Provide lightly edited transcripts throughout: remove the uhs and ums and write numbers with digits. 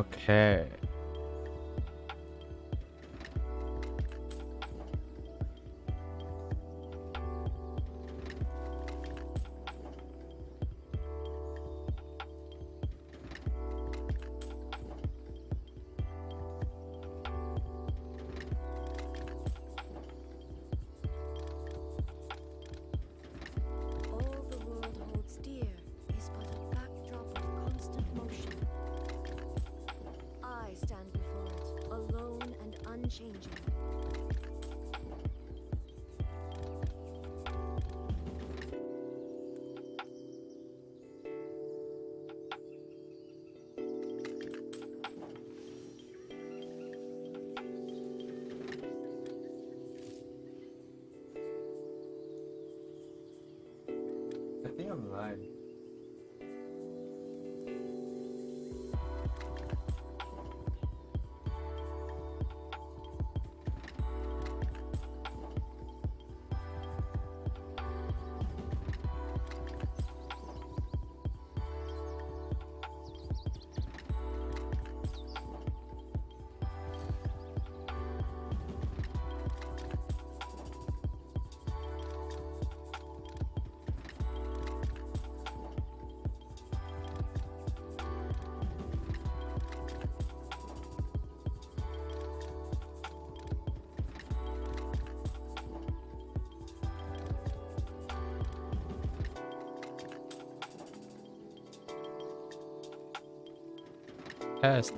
เค All the world holds dear is but a backdrop of constant motion. I stand before it, alone and unchanging. I think I'm live.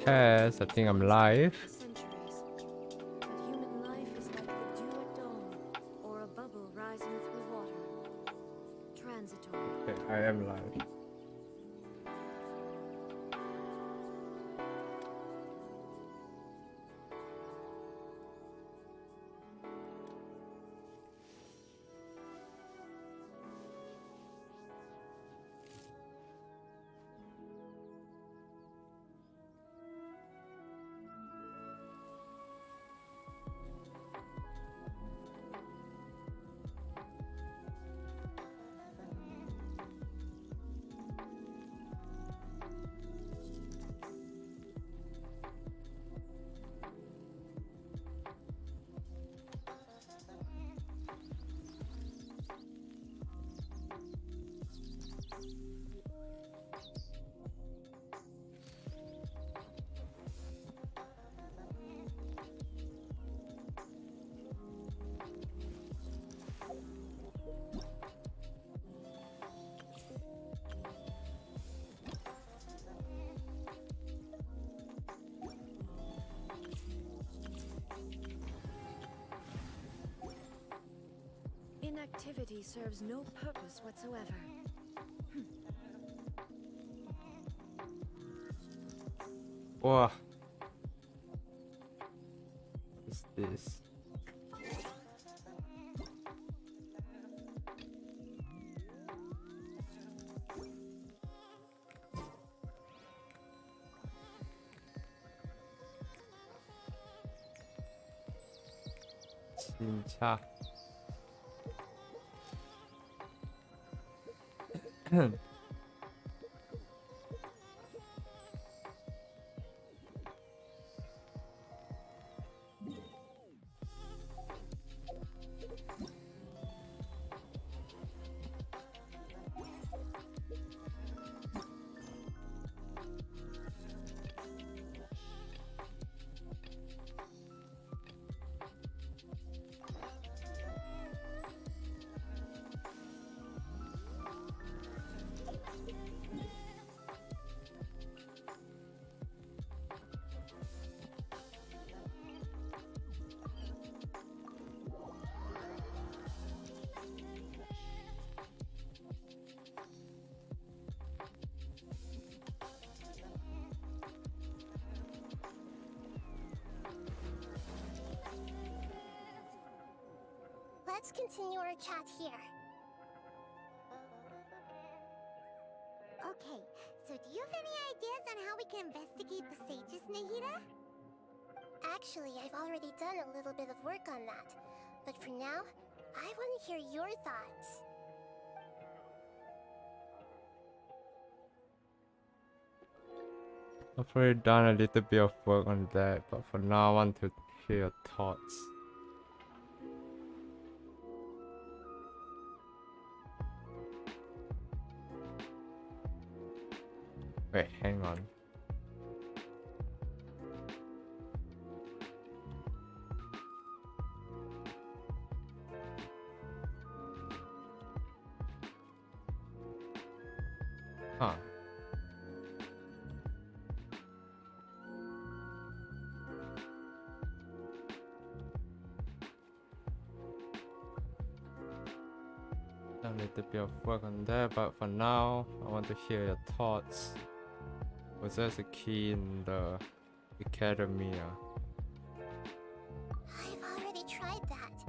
Test. I think I'm live. For centuries. But human life is like the dew at dawn, or a bubble rising through water. Transitory. Okay, I am live. Inactivity serves no purpose whatsoever. Wow. What is this? 진짜. Let's continue our chat here. Okay, so do you have any ideas on how we can investigate the sages, Nahida? Actually, I've already done a little bit of work on that. But for now, I want to hear your thoughts. I've already done a little bit of work on that, but for now I want to hear your thoughts. Wait, hang on. Huh. Done a little bit of work on that, but for now, I want to hear your thoughts. Possess a key in the academia. I've already tried that,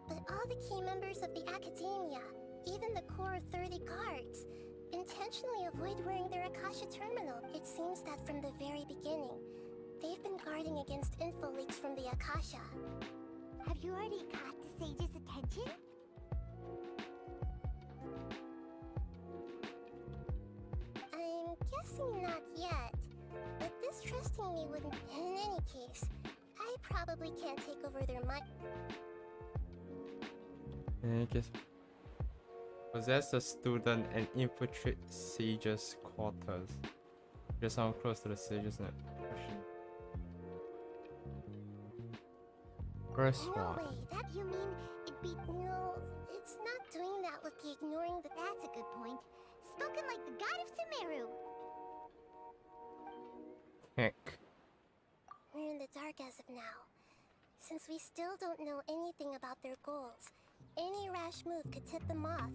but all the key members of the Academia, even the core of 30 guards, intentionally avoid wearing their Akasha terminal. It seems that from the very beginning, they've been guarding against info leaks from the Akasha. Have you already caught the sage's attention? I'm guessing not yet, but distrusting me wouldn't. In any case, I probably can't take over their mind. In any case, possess a student and infiltrate sage's quarters. Just sound close to the sage's net. First No one. way, that you mean it'd be. No, it's not doing that with the ignoring the. That's a good point. Spoken like the god of Sumeru. Heck. We're in the dark as of now. Since we still don't know anything about their goals, any rash move could tip them off.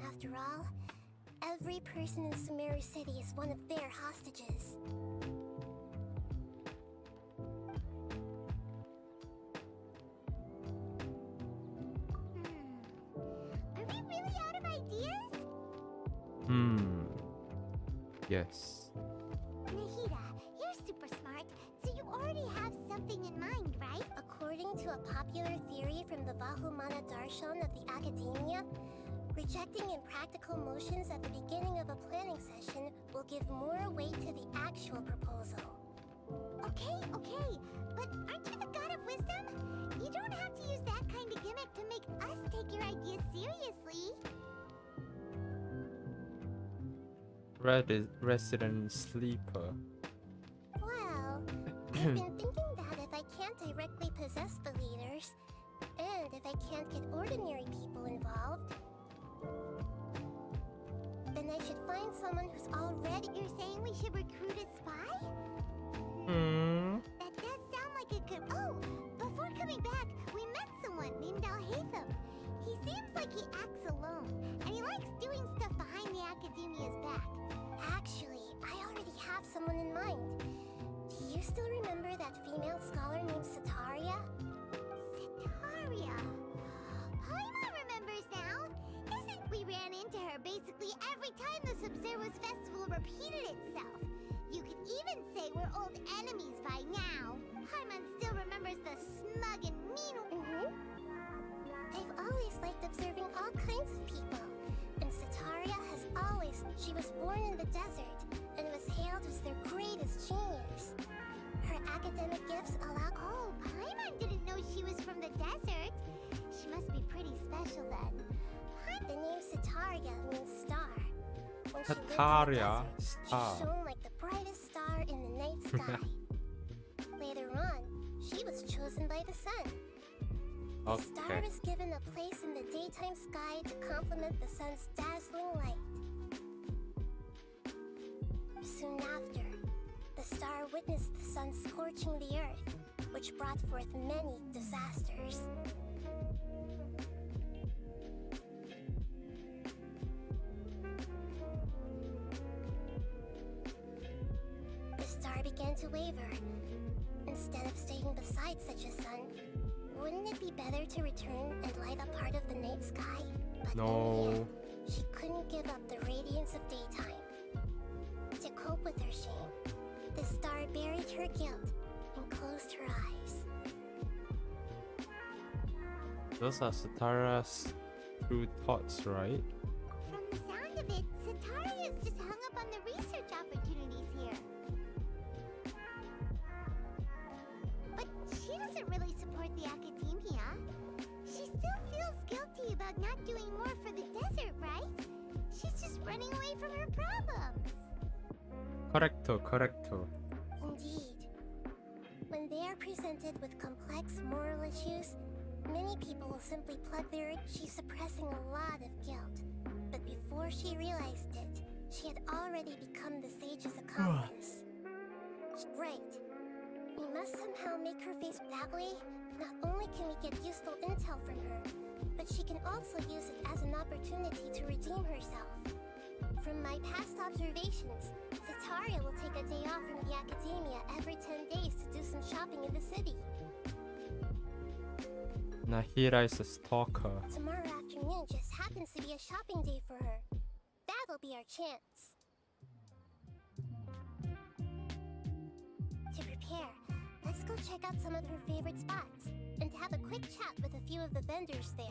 After all, every person in Sumeru City is one of their hostages. Are we really out of ideas? Yes. Nahida, you're super smart, so you already have something in mind, right? According to a popular theory from the Vahumana Darshan of the Academia, rejecting impractical motions at the beginning of a planning session will give more weight to the actual proposal. Okay, but aren't you the god of wisdom? You don't have to use that kind of gimmick to make us take your ideas seriously. Resident sleeper. Well, I've been thinking that if I can't directly possess the leaders, and if I can't get ordinary people involved, then I should find someone who's already. You're saying we should recruit a spy? That does sound like a good. Oh, before coming back, we met someone named Al-Haytham. He seems like he acts alone, and he likes doing stuff behind the Academia's back. Actually, I already have someone in mind. Do you still remember that female scholar named Sataria? Sataria. Paimon remembers now. Isn't we ran into her basically every time the Sumeru's festival repeated itself? You could even say we're old enemies by now. Paimon still remembers the smug and mean. I've always liked observing all kinds of people. And Sataria has always. She was born in the desert and was hailed as their greatest genius. Her academic gifts allow. Oh, Paimon didn't know she was from the desert. She must be pretty special then. The name Sataria means star. When she lived in the Sataria, desert, star. She shone like the brightest star in the night sky. Later on, she was chosen by the sun. The star Okay. was given a place in the daytime sky to complement the sun's dazzling light. Soon after, the star witnessed the sun scorching the earth, which brought forth many disasters. The star began to waver. Instead of staying beside such a sun, wouldn't it be better to return and light up part of the night sky? But in the No. end, she couldn't give up the radiance of daytime. To cope with her shame, the star buried her guilt and closed her eyes. Those are Satara's true thoughts, right? From the sound of it, Sataria's just hung up on the research opportunities here. Correcto, correcto. Indeed. When they are presented with complex moral issues, many people will simply plug their... She's suppressing a lot of guilt. But before she realized it, she had already become the sage's accomplice. Right. We must somehow make her face that way. Not only can we get useful intel from her, but she can also use it as an opportunity to redeem herself. From my past observations, Zetaria will take a day off from the academia every 10 days to do some shopping in the city. Nahira is a stalker. Tomorrow afternoon just happens to be a shopping day for her. That'll be our chance. To prepare, let's go check out some of her favorite spots and have a quick chat with a few of the vendors there.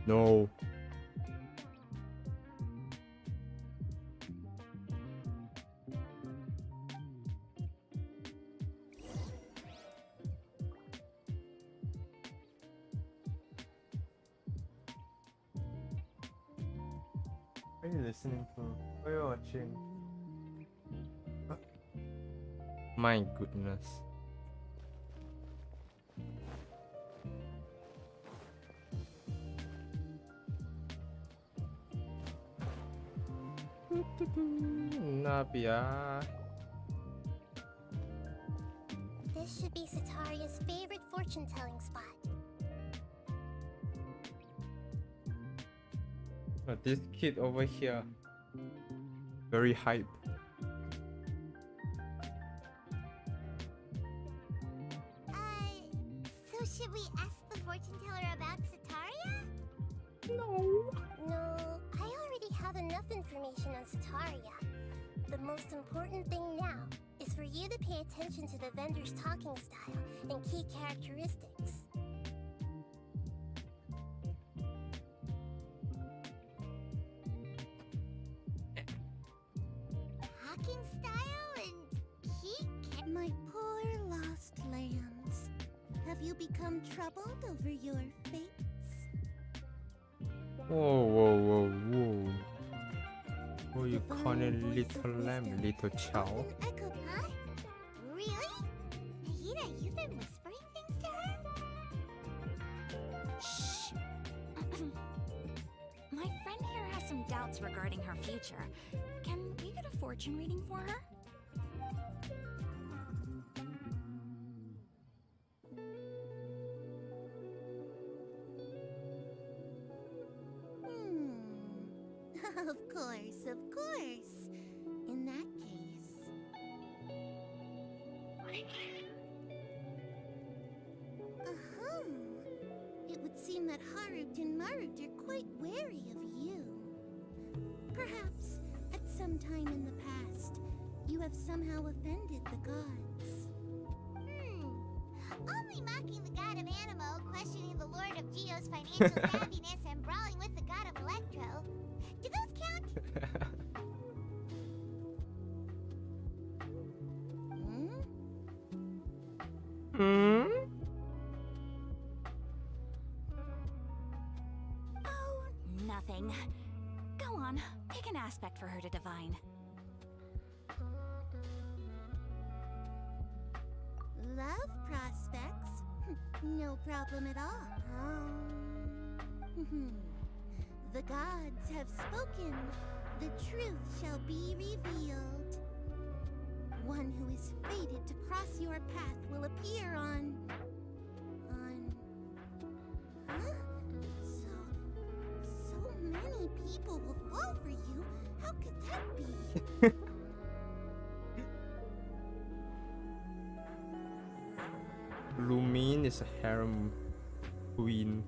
No. What are you listening to? What are you watching? My goodness. Nabia. This should be Setaria's favorite fortune-telling spot. This kid over here, very hype. So should we ask the fortune teller about Setaria? No, I already have enough information on Setaria. The most important thing now is for you to pay attention to the vendor's talking style and key characteristics. Talking style and key My poor lost lambs. Have you become troubled over your fates? Whoa, whoa, whoa, whoa. Oh, you Divine call it voice little of lamb, wisdom little chow. often echoed. Huh? Really? Nahida, you've been whispering things to her? Shh. My friend here has some doubts regarding her future. Can we get a fortune reading for her? Of course, of course. In that case. It would seem that Harut and Marut are quite wary of you. Perhaps, at some time in the past, you have somehow offended the gods. Only mocking the god of Animo, questioning the lord of Geo's financial savviness, and brawling with the god of Electro. Do those count? Hmm? Oh, nothing. Go on, pick an aspect for her to divine. Love prospects? No problem at all. The gods have spoken. The truth shall be revealed. One who is fated to cross your path will appear on... Huh? So many people will fall for you. How could that be? Lumine is a harem queen.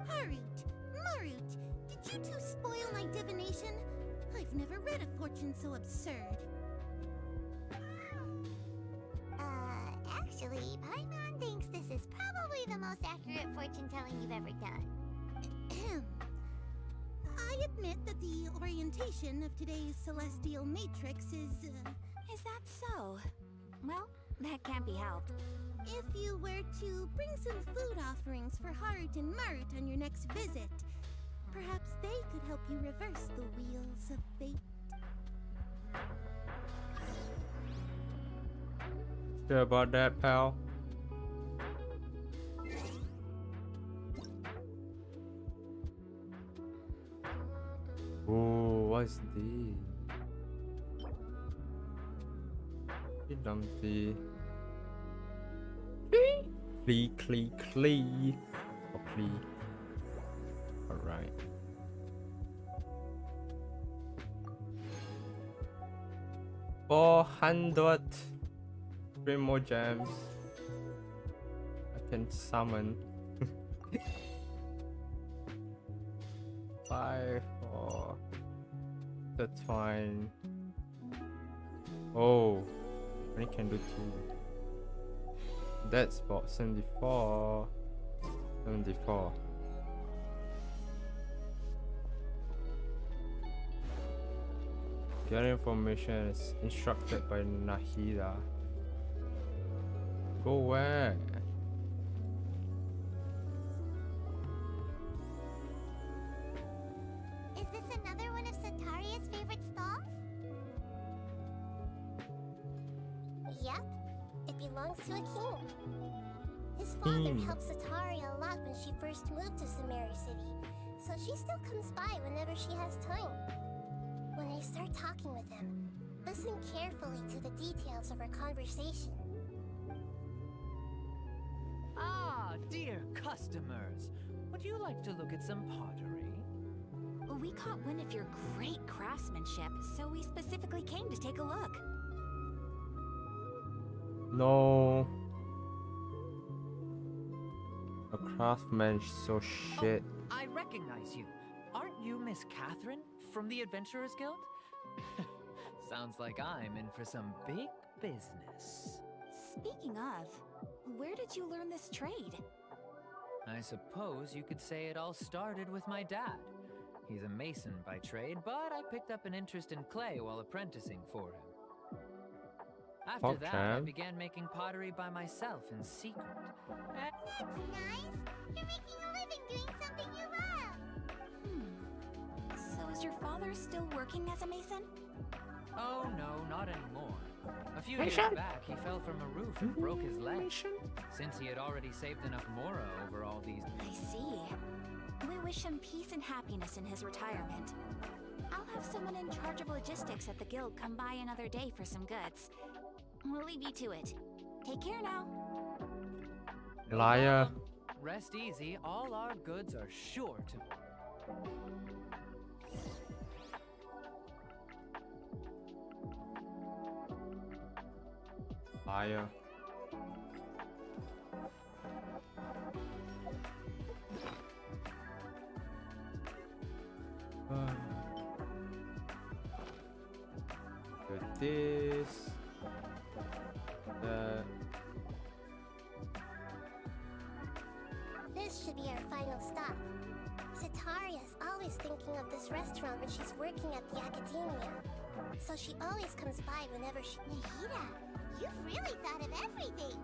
Harut, Marut, did you two spoil my divination? I've never read a fortune so absurd. Actually, Paimon thinks this is probably the most accurate fortune telling you've ever done. I admit that the orientation of today's celestial matrix is Is that so? Well, That can't be helped. If you were to bring some food offerings for Harut and Marut on your next visit, perhaps they could help you reverse the wheels of fate. Sure about that, pal? Ooh, what's this? Dumpty. Clee, clee, clee. Or clee. Alright. $400. 3 more gems. I can summon. 5 for the twine. Oh, I can do 2. That's about 74. 74. Get information is instructed by Nahida. Go where? Is this another one of Sataria's favorite stalls? Yep. It belongs to a king. His father helped Sataria a lot when she first moved to Sumeru City, so she still comes by whenever she has time. When I start talking with him, listen carefully to the details of our conversation. Ah, dear customers, would you like to look at some pottery? We caught wind of your great craftsmanship, so we specifically came to take a look. No. The craftsman's so shit. Oh, I recognize you. Aren't you Miss Catherine from the Adventurers Guild? Sounds like I'm in for some big business. Speaking of, where did you learn this trade? I suppose you could say it all started with my dad. He's a mason by trade, but I picked up an interest in clay while apprenticing for him. After that, I began making pottery by myself in secret. That's nice. You're making a living doing something you love. So is your father still working as a mason? Oh no, not anymore. A few years back, he fell from a roof and broke his leg. Since he had already saved enough mora over all these... I see. We wish him peace and happiness in his retirement. I'll have someone in charge of logistics at the guild come by another day for some goods. We'll leave you to it. Take care now. Liar. Rest easy, all our goods are sure to... Liar. Got this. That. This should be our final stop. Sataria's always thinking of this restaurant when she's working at the academia. So she always comes by whenever she... Nahida, you've really thought of everything.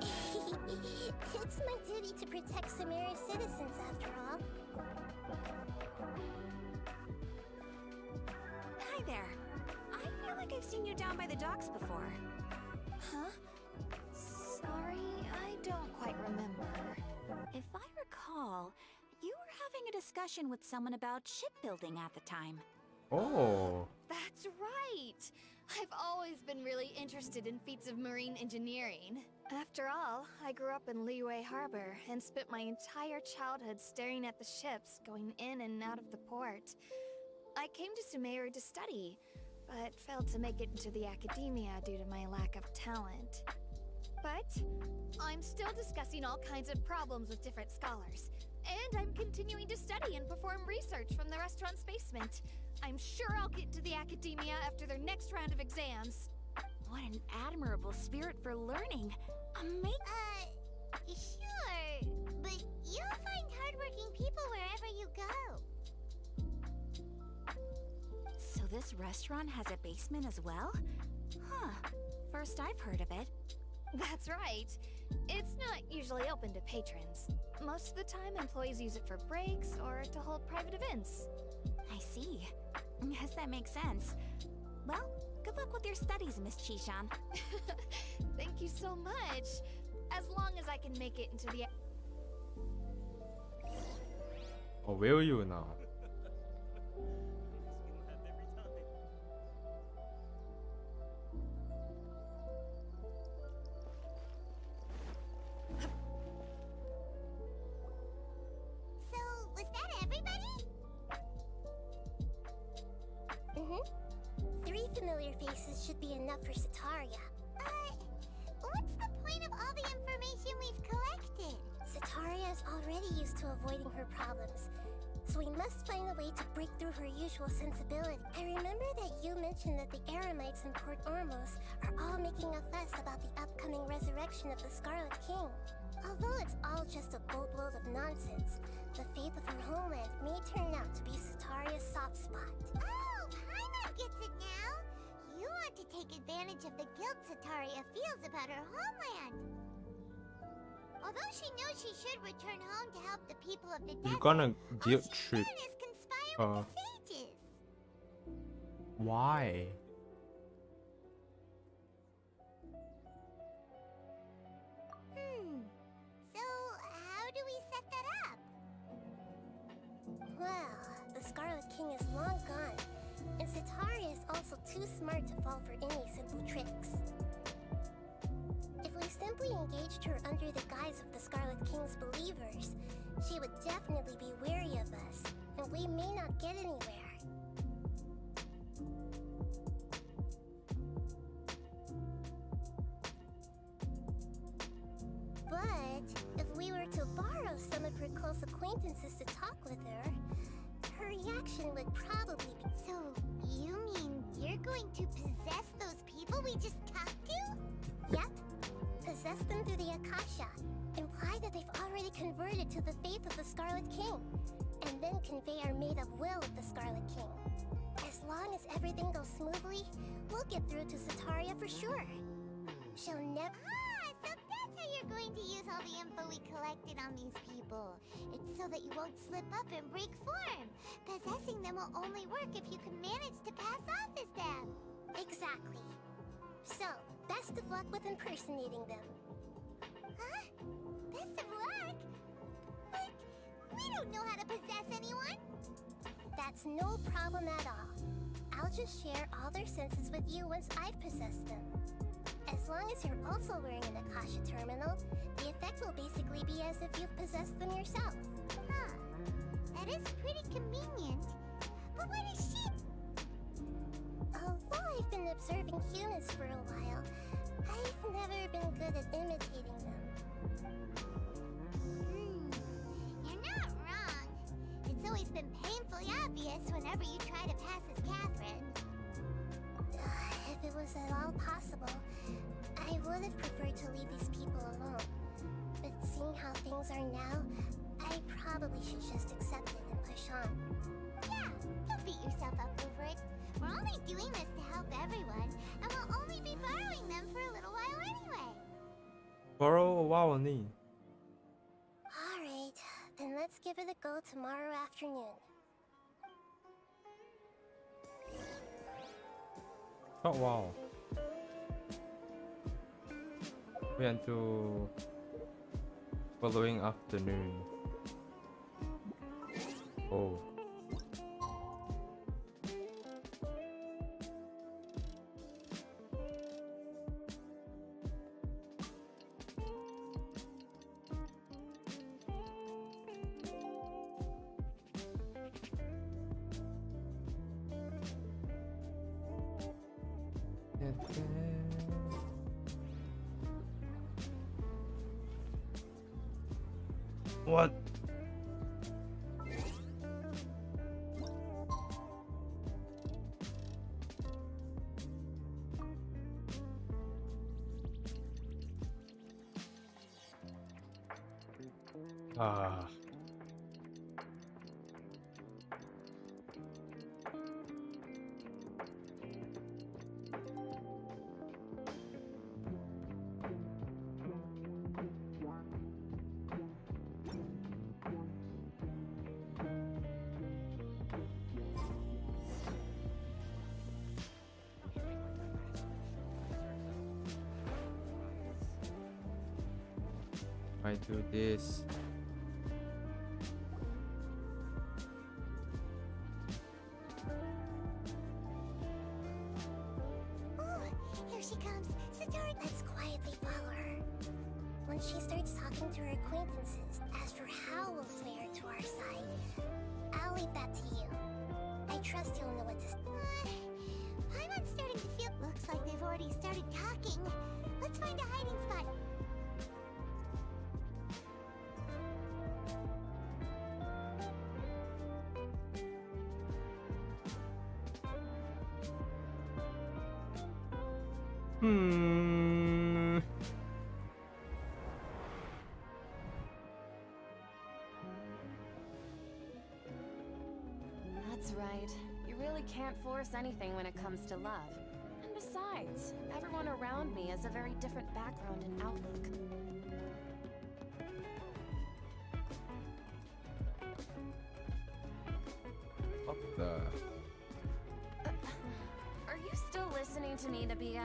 It's my duty to protect Sumeru's citizens, after all. Hi there. I feel like I've seen you down by the docks before. Huh? Sorry, I don't quite remember. If I recall, you were having a discussion with someone about shipbuilding at the time. Oh. That's right! I've always been really interested in feats of marine engineering. After all, I grew up in Liyue Harbor and spent my entire childhood staring at the ships going in and out of the port. I came to Sumeru to study, but failed to make it into the academia due to my lack of talent. But I'm still discussing all kinds of problems with different scholars, and I'm continuing to study and perform research from the restaurant's basement. I'm sure I'll get to the academia after their next round of exams. What an admirable spirit for learning. Sure, but you'll find hardworking people wherever you go. So this restaurant has a basement as well? Huh. First I've heard of it. That's right. It's not usually open to patrons. Most of the time, employees use it for breaks or to hold private events. I see. Guess that makes sense. Well, good luck with your studies, Miss Chishan. Thank you so much. As long as I can make it into the... Or will you now? So, was that everybody? Three familiar faces should be enough for Sataria. What's the point of all the information we've collected? Sataria is already used to avoiding her problems, so we must find a way to break through her usual sensibility. I remember that you mentioned that the Eremites in Port Ormos are all making a fuss about the upcoming resurrection of the Scarlet King. Although it's all just a boatload of nonsense, the fate of her homeland may turn out to be Sataria's soft spot. Oh, Paimon gets it now! You want to take advantage of the guilt Sataria feels about her homeland. Although she knows she should return home to help the people of the desert, You're gonna all guilt she's trip. done is conspire with the sages. Why? So, how do we set that up? Well, the Scarlet King is long gone, and Sataria is also too smart to fall for any simple tricks. If we simply engaged her under the guise of the Scarlet King's believers, she would definitely be wary of us, and we may not get anywhere. But if we were to borrow some of her close acquaintances to talk with her, her reaction would probably be... So, you mean you're going to possess those people we just talked to? Yep. Possess them through the Akasha. Imply that they've already converted to the faith of the Scarlet King, and then convey our made-up will of the Scarlet King. As long as everything goes smoothly, we'll get through to Sataria for sure. She'll never... So that's how you're going to use all the info we collected on these people. It's so that you won't slip up and break form. Possessing them will only work if you can manage to pass off as them. Exactly. So, best of luck with impersonating them. Huh? Best of luck? But we don't know how to possess anyone. That's no problem at all. I'll just share all their senses with you once I've possessed them. As long as you're also wearing an Akasha terminal, the effect will basically be as if you've possessed them yourself. Huh. That is pretty convenient. But what is she? Although I've been observing humans for a while, I've never been good at imitating them. You're not wrong. It's always been painfully obvious whenever you try to pass as Catherine. If it was at all possible, I would have preferred to leave these people alone. But seeing how things are now, I probably should just accept it and push on. Yeah, don't beat yourself up over it. We're only doing this to help everyone, and we'll only be borrowing them for a little while anyway. Borrow a while only. Alright, then let's give it a go tomorrow afternoon. Oh wow. We went to following afternoon. Oh. What? Ah. I do this. Oh, here she comes. Satori, let's quietly follow her. When she starts talking to her acquaintances, as for how we'll sway her to our side, I'll leave that to you. I trust you'll know what to say. Paimon's starting to feel. Looks like they've already started talking. Let's find a hiding spot. That's right. You really can't force anything when it comes to love. And besides, everyone around me has a very different background and outlook. What the? Are you still listening to me, Nabia?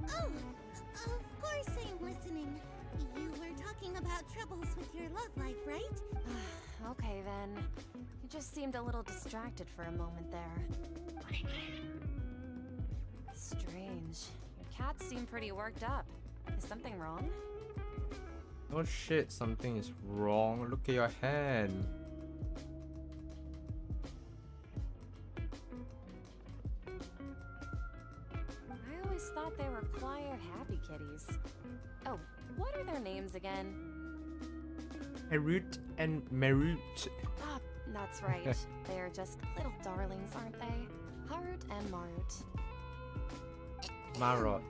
Oh, of course I'm listening. You were talking about troubles with your love life, right? Okay then. You just seemed a little distracted for a moment there. Strange. Your cats seem pretty worked up. Is something wrong? Oh shit, something is wrong. Look at your hand. I always thought they were quiet, happy kitties. Oh, what are their names again? Harut and Marut. Ah, that's right. They're just little darlings, aren't they? Harut and Marut. Marot.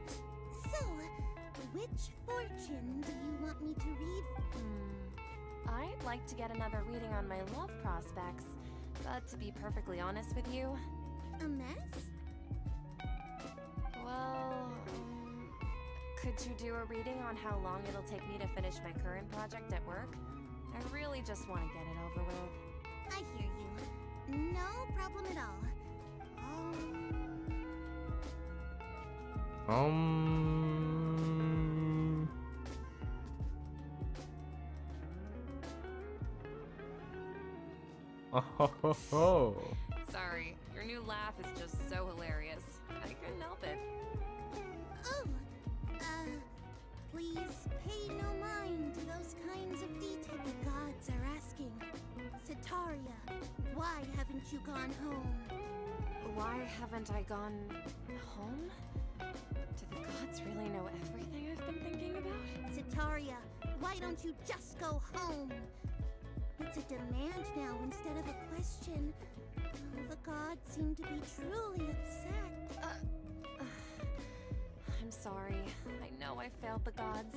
So, which fortune do you want me to read? I'd like to get another reading on my love prospects, but to be perfectly honest with you, A mess? well, could you do a reading on how long it'll take me to finish my current project at work? I really just want to get it over with. I hear you. No problem at all. Oh ho ho ho. Sorry, your new laugh is just so hilarious. I couldn't help it. Oh, please pay no mind to those kinds of details the gods are asking. Sataria, why haven't you gone home? Why haven't I gone home? Do the gods really know everything I've been thinking about? Sataria, why don't you just go home? It's a demand now instead of a question. The gods seem to be truly upset. I'm sorry. I know I failed the gods.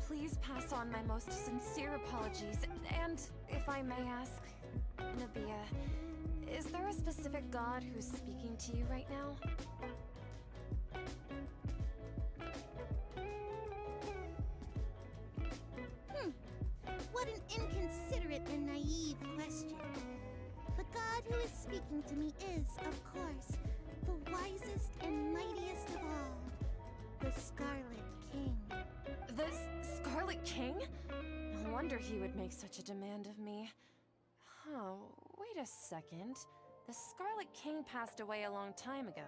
Please pass on my most sincere apologies. And if I may ask, Nabia, is there a specific god who's speaking to you right now? What an inconsiderate and naive question. The god who is speaking to me is, of course, the wisest and mightiest of all, the Scarlet King. The Scarlet King? No wonder he would make such a demand of me. Oh, wait a second. The Scarlet King passed away a long time ago.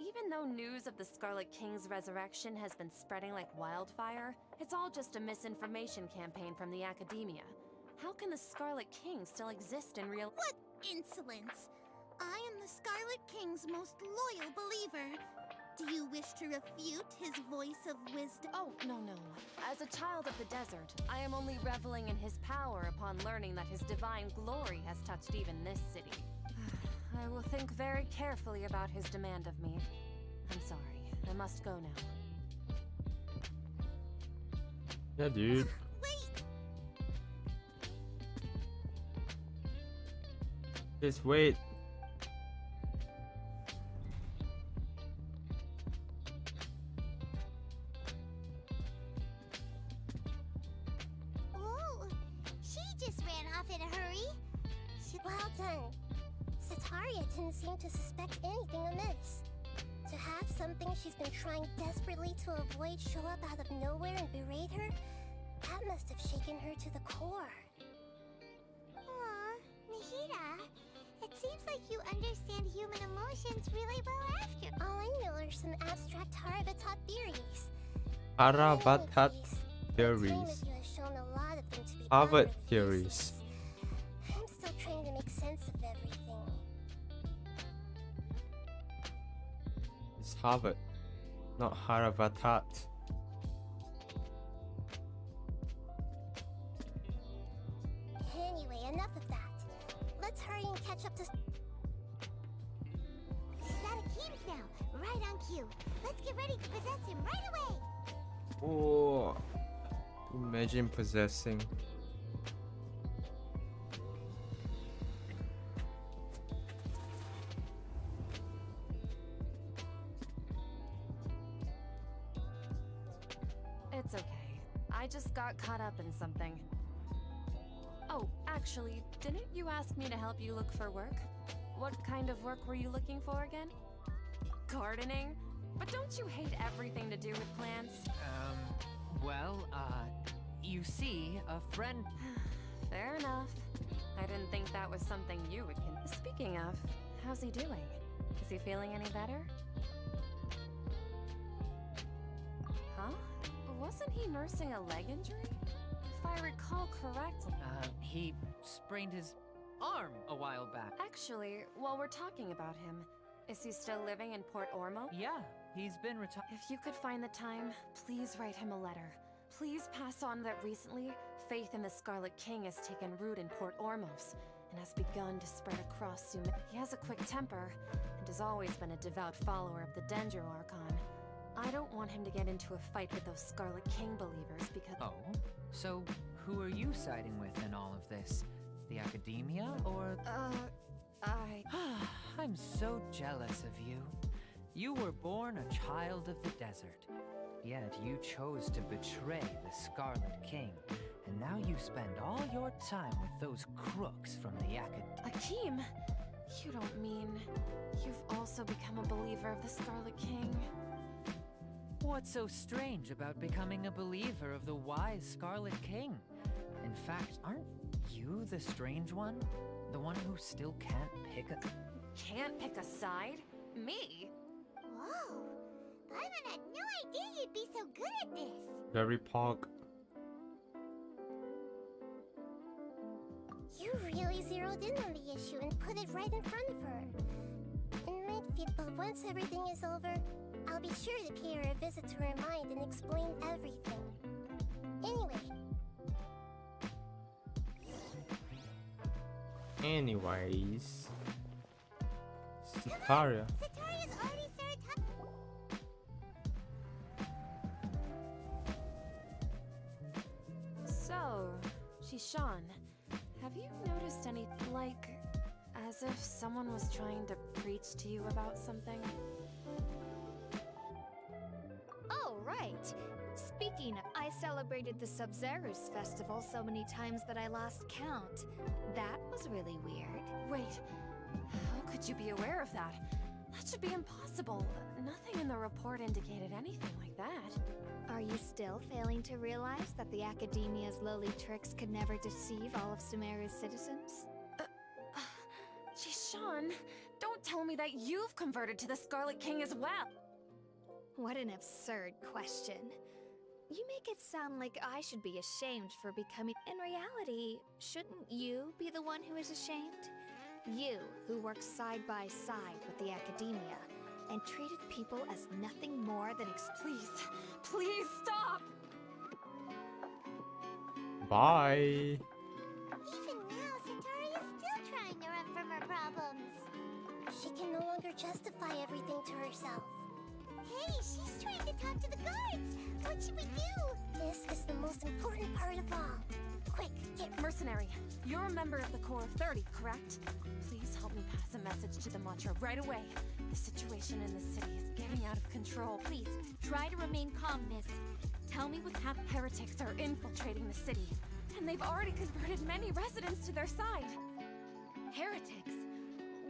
Even though news of the Scarlet King's resurrection has been spreading like wildfire, it's all just a misinformation campaign from the academia. How can the Scarlet King still exist in real— What insolence! I am the Scarlet King's most loyal believer. Do you wish to refute his voice of wisdom? Oh, no. As a child of the desert, I am only reveling in his power upon learning that his divine glory has touched even this city. I will think very carefully about his demand of me. I'm sorry. I must go now. Yeah, dude. Wait! Just wait. Oh, she just ran off in a hurry. Well done. Sataria didn't seem to suspect anything amiss. To have something she's been trying desperately to avoid show up out of nowhere and berate her, That must have shaken her to the core. Aw, Nahida, it seems like you understand human emotions really well after. All I know are some abstract Harabatot theories. Harabatat The time theories. of you has shown a lot of them to be Harvard utterly theories. useless. I'm still trying to make sense of everything. It's Harvard, not Harabatat. Anyway, enough of that. Let's hurry and catch up to... She's out of Keem's now, right on cue. Let's get ready to possess him right away. Oh, imagine possessing. It's okay. I just got caught up in something. Oh, actually, didn't you ask me to help you look for work? What kind of work were you looking for again? Gardening? But don't you hate everything to do with plants? You see, a friend... Fair enough. I didn't think that was something you would Speaking of, how's he doing? Is he feeling any better? Huh? Wasn't he nursing a leg injury? If I recall correctly. He sprained his arm a while back. Actually, while we're talking about him, is he still living in Port Ormo? Yeah, he's been retired. If you could find the time, please write him a letter. Please pass on that recently, faith in the Scarlet King has taken root in Port Ormos and has begun to spread across Sumeru. He has a quick temper and has always been a devout follower of the Dendro Archon. I don't want him to get into a fight with those Scarlet King believers because— Oh? So, who are you siding with in all of this? The Academia, or— I'm so jealous of you. You were born a child of the desert. Yet you chose to betray the Scarlet King. And now you spend all your time with those crooks from the Academia. Akeem, you don't mean you've also become a believer of the Scarlet King? What's so strange about becoming a believer of the wise Scarlet King? In fact, aren't you the strange one? The one who still can't pick a... Can't pick a side? Me? Whoa, Paimon had no idea you'd be so good at this. Very pog. You really zeroed in on the issue and put it right in front of her. It might feel, but once everything is over, I'll be sure to pay her a visit to her mind and explain everything. Anyways. Sitaria. Sataria's already started So, Shishan, have you noticed any, like, as if someone was trying to preach to you about something? Oh, right. Speaking of, I celebrated the Sub-Zerus festival so many times that I lost count. That was really weird. Wait, how could you be aware of that? That should be impossible. Nothing in the report indicated anything like that. Are you still failing to realize that the Academia's lowly tricks could never deceive all of Sumeru's citizens? Shishan, don't tell me that you've converted to the Scarlet King as well! What an absurd question. You make it sound like I should be ashamed for becoming— In reality, shouldn't you be the one who is ashamed? You, who worked side by side with the Academia, and treated people as nothing more than Please stop! Bye. Even now, Sataria's still trying to run from her problems. She can no longer justify everything to herself. Hey, she's trying to talk to the guards! What should we do? This is the most important part of all. Quick, get Mercenary, you're a member of the Corps of 30, correct? Please help me pass a message to the Matra right away. The situation in the city is getting out of control. Please, try to remain calm, miss. Tell me what's happening. Heretics are infiltrating the city, and they've already converted many residents to their side. Heretics?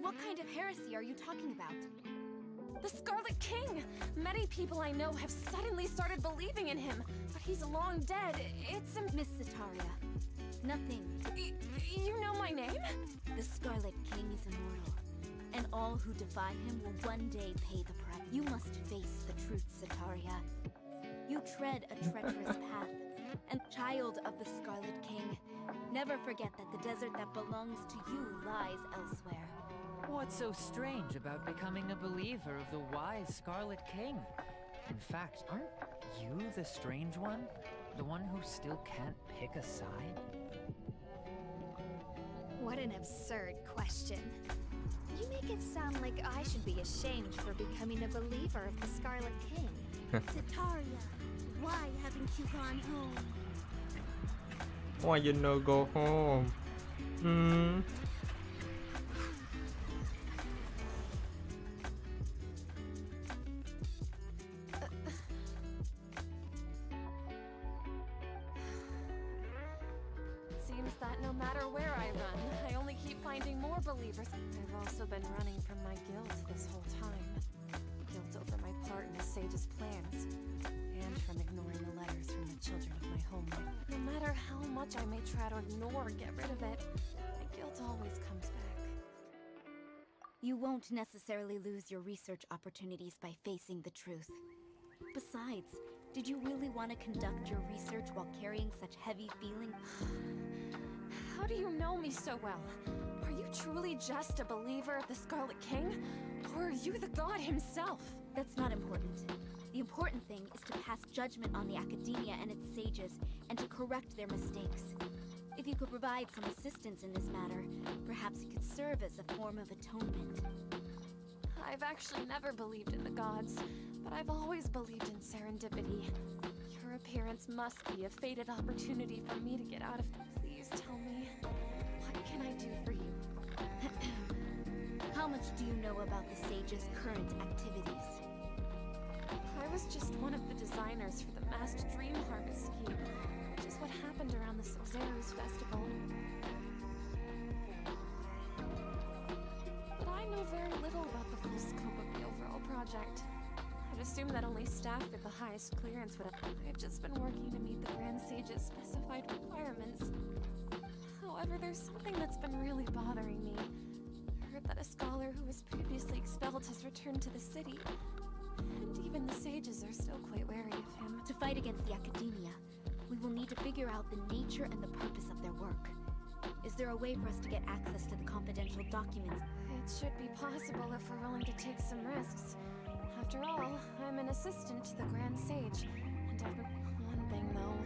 What kind of heresy are you talking about? The Scarlet King! Many people I know have suddenly started believing in him, but he's long dead. It's a... Miss Sataria, nothing. You know my name? The Scarlet King is immortal, and all who defy him will one day pay the price. You must face the truth, Sataria. You tread a treacherous path, and child of the Scarlet King, never forget that the desert that belongs to you lies elsewhere. What's so strange about becoming a believer of the wise Scarlet King? In fact, aren't you the strange one? The one who still can't pick a side? What an absurd question. You make it sound like I should be ashamed for becoming a believer of the Scarlet King. Sataria, why haven't you gone home? Why you no go home? Seems that no matter where I run, I only keep finding more believers. I've also been running from my guilt this whole time. Guilt over my part in the Sage's plans, and from ignoring the letters from the children of my homeland. No matter how much I may try to ignore or get rid of it, my guilt always comes back. You won't necessarily lose your research opportunities by facing the truth. Besides, did you really want to conduct your research while carrying such heavy feelings? How do you know me so well? Are you truly just a believer of the Scarlet King? Or are you the god himself? That's not important. The important thing is to pass judgment on the academia and its sages, and to correct their mistakes. If you could provide some assistance in this matter, perhaps it could serve as a form of atonement. I've actually never believed in the gods, but I've always believed in serendipity. Your appearance must be a fated opportunity for me to get out of... Please tell me, what can I do for you? How much do you know about the sage's current activities? I was just one of the designers for the masked dream harvest scheme, which is what happened around the Sumeru's festival. But I know very little about the full scope of the overall project. I'd assume that only staff with the highest clearance would have... I've just been working to meet the Grand Sage's specified requirements. However, there's something that's been really bothering me. I heard that a scholar who was previously expelled has returned to the city. And even the sages are still quite wary of him. To fight against the academia, we will need to figure out the nature and the purpose of their work. Is there a way for us to get access to the confidential documents? It should be possible if we're willing to take some risks. After all, I'm an assistant to the Grand Sage, and I've been... One thing, though.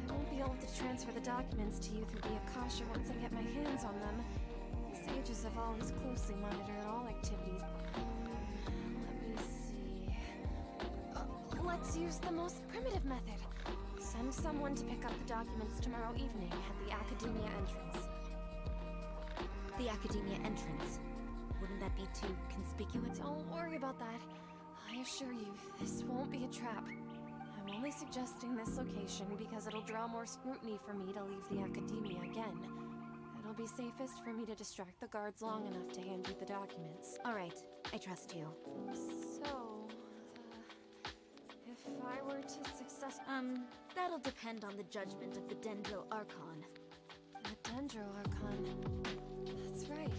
I won't be able to transfer the documents to you through the Akasha once I get my hands on them. The sages have always closely monitored all activities. Let me see... let's use the most primitive method. Send someone to pick up the documents tomorrow evening at the Academia entrance. The Academia entrance? Wouldn't that be too conspicuous? Don't worry about that. I assure you, this won't be a trap. I'm only suggesting this location because it'll draw more scrutiny for me to leave the Academia again. It'll be safest for me to distract the guards long enough to hand you the documents. Alright, I trust you. So, if I were to That'll depend on the judgment of the Dendro Archon. The Dendro Archon. That's right.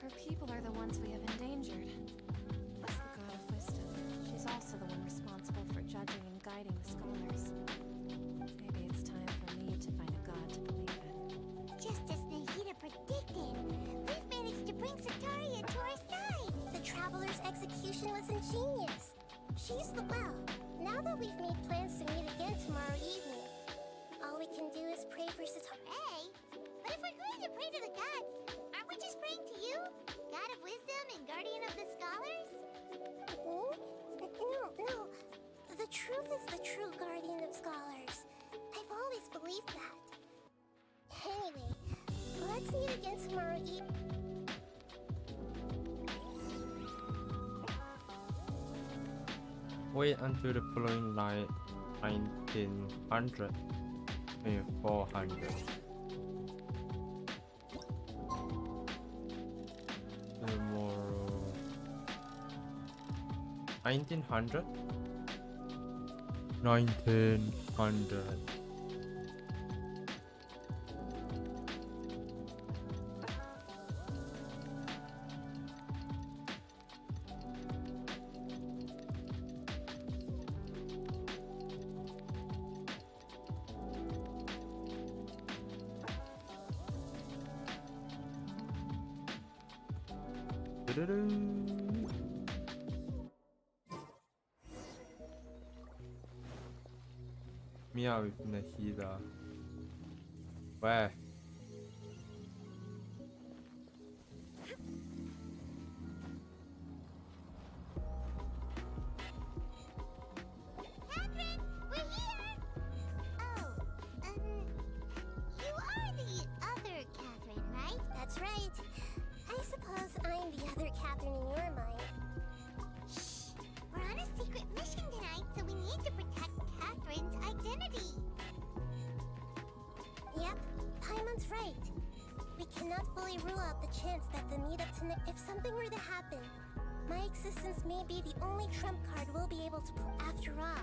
Her people are the ones we have endangered. That's the god of wisdom. She's also the one responsible for judging and guiding the scholars. Maybe it's time for me to find a god to believe in. Just as Nahida predicted, we've managed to bring Sataria to our side. The Traveler's execution was ingenious. She's the... Well, now that we've made plans to meet again tomorrow evening, all we can do is pray for Sataria. Hey, but if we're going to pray to the gods, aren't we just praying to you? God of wisdom and guardian of the scholars? No. The truth is the true guardian of scholars. I've always believed that. Anyway, let's meet again tomorrow evening. Wait until the following night, 1900, 2400. Tomorrow. 1900? 1900. Mia with Nahida. Where? Catherine, we're here! Oh, you are the other Catherine, right? That's right. I suppose I'm the other Catherine in your mind. Shh! We're on a secret mission tonight, so we need to protect Catherine's identity. Yep, Paimon's right. We cannot fully rule out the chance that the meetup tonight, if something were to happen, my existence may be the only trump card we'll be able to pull. After all,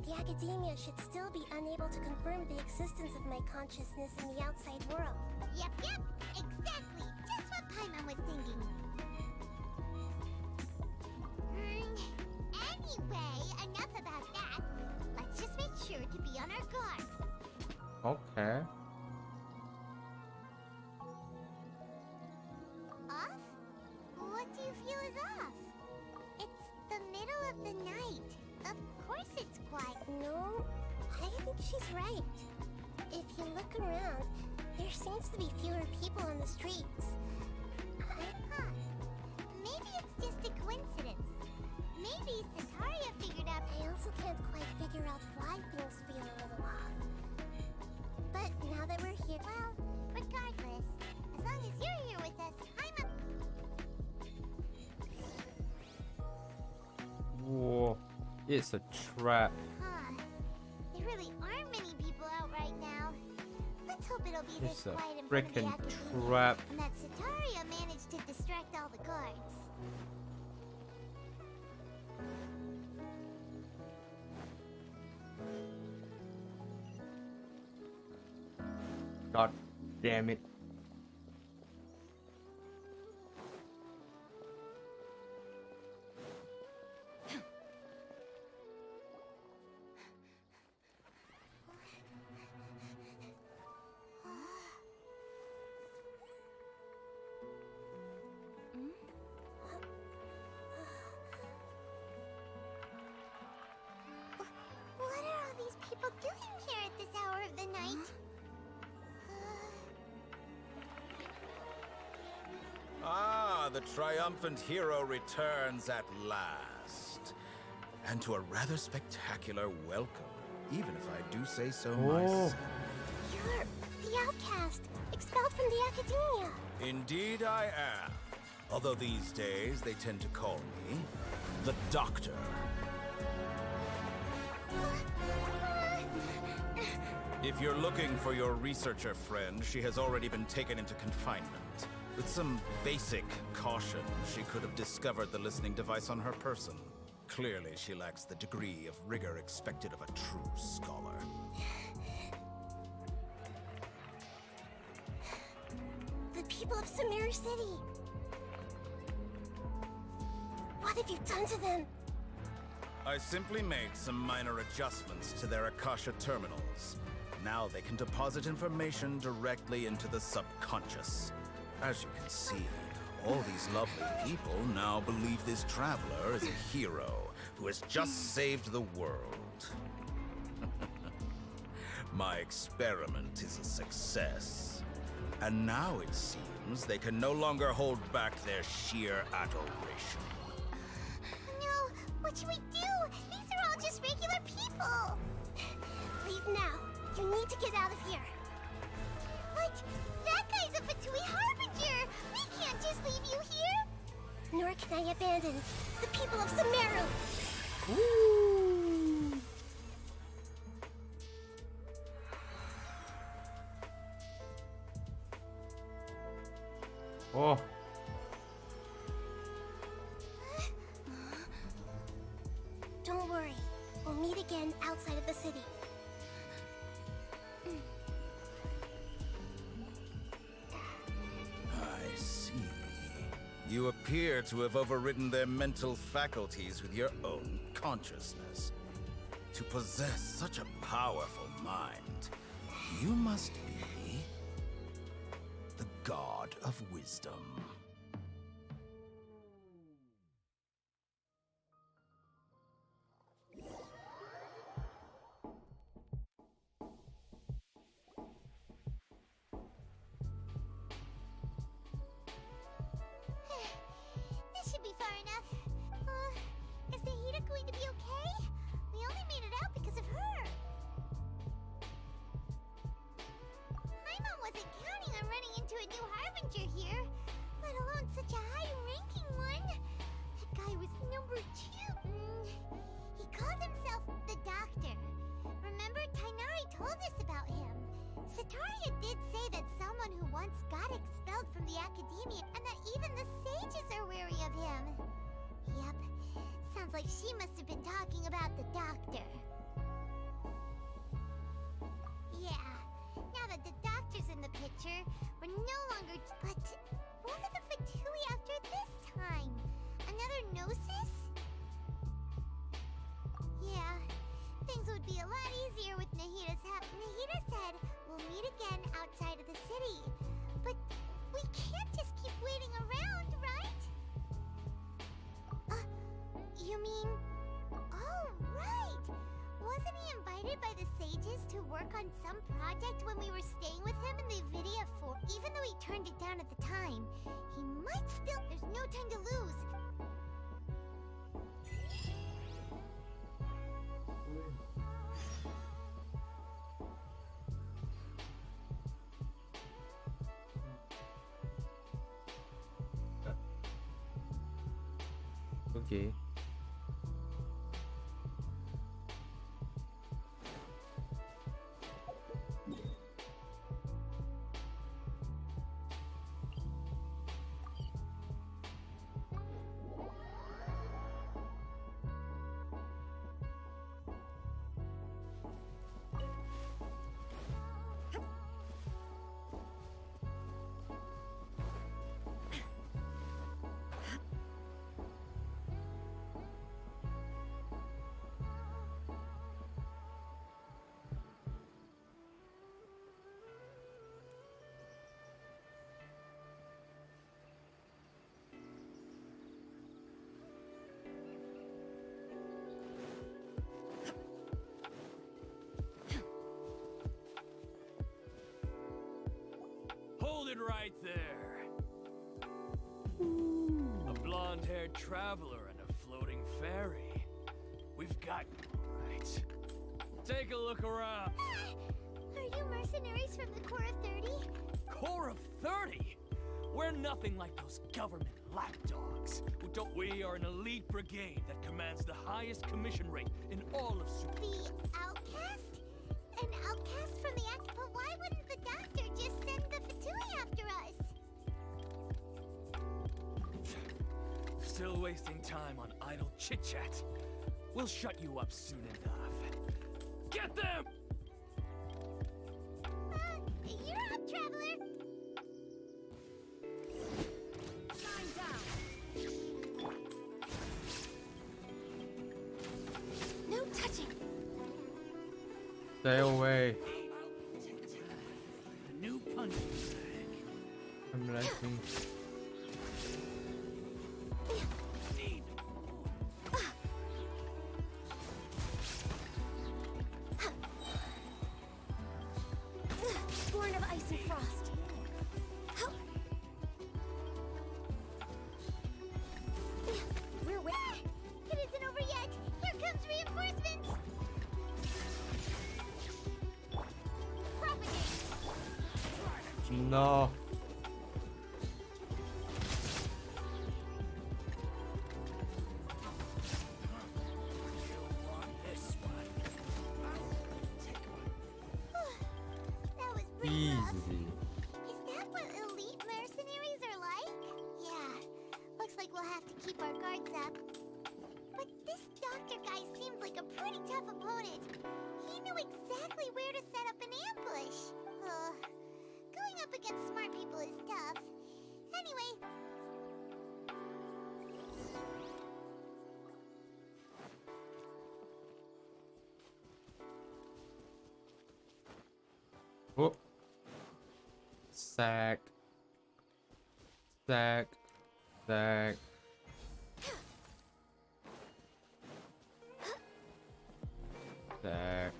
the academia should still be unable to confirm the existence of my consciousness in the outside world. Yep, exactly. Just what Paimon was thinking. Anyway, enough about that. Let's just make sure to be on our guard. Okay. Off? What do you feel is off? It's the middle of the night. Of course it's quiet. No, I think she's right. If you look around, there seems to be fewer people on the streets. Huh. Maybe it's just a coincidence. Maybe Sataria figured out. I also can't quite figure out why things feel a little off. But now that we're here, Well, regardless, as long as you're here with us, Whoa. It's a trap. Huh. There really aren't many people out right now. Let's hope it'll be It's this a quiet in front of the frickin' academia, trap. and that Sataria managed to distract all the guards. God damn it. What are all these people doing here at this hour of the night? Ah, the triumphant hero returns at last. And to a rather spectacular welcome, even if I do say so myself. you're the outcast, expelled from the academia. Indeed I am. Although these days they tend to call me the Doctor. If you're looking for your researcher friend, she has already been taken into confinement. With some basic caution, she could have discovered the listening device on her person. Clearly, she lacks the degree of rigor expected of a true scholar. The people of Sumeru City. What have you done to them? I simply made some minor adjustments to their Akasha terminals. Now they can deposit information directly into the subconscious. As you can see, all these lovely people now believe this traveler is a hero who has just saved the world. My experiment is a success. And now it seems they can no longer hold back their sheer adoration. No, what should we do? These are all just regular people. Leave now. You need to get out of here. But that guy's a Fatui Harbinger. We can't just leave you here. Nor can I abandon the people of Sumeru. Oh. You appear to have overridden their mental faculties with your own consciousness. To possess such a powerful mind, you must be the god of wisdom. This should be far enough. Is Nahida going to be okay? We only made it out because of her. Paimon wasn't counting on running into a new Harbinger here, let alone such a high-ranking one. That guy was number 2. He called himself the Doctor. Remember, Tainari told us about him. Sataria did say that someone who once got expelled from the Academia, and that even the sages are wary of him. Yep, sounds like she must have been talking about the Doctor. Yeah, now that the Doctor's in the picture, we're no longer... But what are the Fatui after this time? Another Gnosis? Yeah, things would be a lot easier with Nahida's help. Nahida said we'll meet again outside of the city. But we can't just keep waiting around, right? You mean... Oh, right! Wasn't he invited by the sages to work on some project when we were staying with him in the Vidia 4? Even though he turned it down at the time, he might still... There's no time to lose. Okay. Hold it right there. A blonde-haired traveler and a floating fairy. We've got you, right? Take a look around. Are you mercenaries from the Corps of 30? Corps of 30? We're nothing like those government lapdogs. We are an elite brigade that commands the highest commission rate in all of Super. The outcast? An outcast from the act, but why wouldn't the Doctor just send the Fatui after us? Still wasting time on idle chit-chat. We'll shut you up soon enough. Get them! You're up, traveler! No touching. Stay away. A new punching bag. I'm liking. Born of ice and frost. We're waiting. It isn't over yet! Here comes reinforcements! Propagate! No. That was pretty rough. Easy. Is that what elite mercenaries are like? Yeah. Looks like we'll have to keep our guards up. But this doctor guy seems like a pretty tough opponent. He knew exactly where to set up an ambush. Going up against smart people is tough. Anyway, Sack. Sack. Sack. Sack.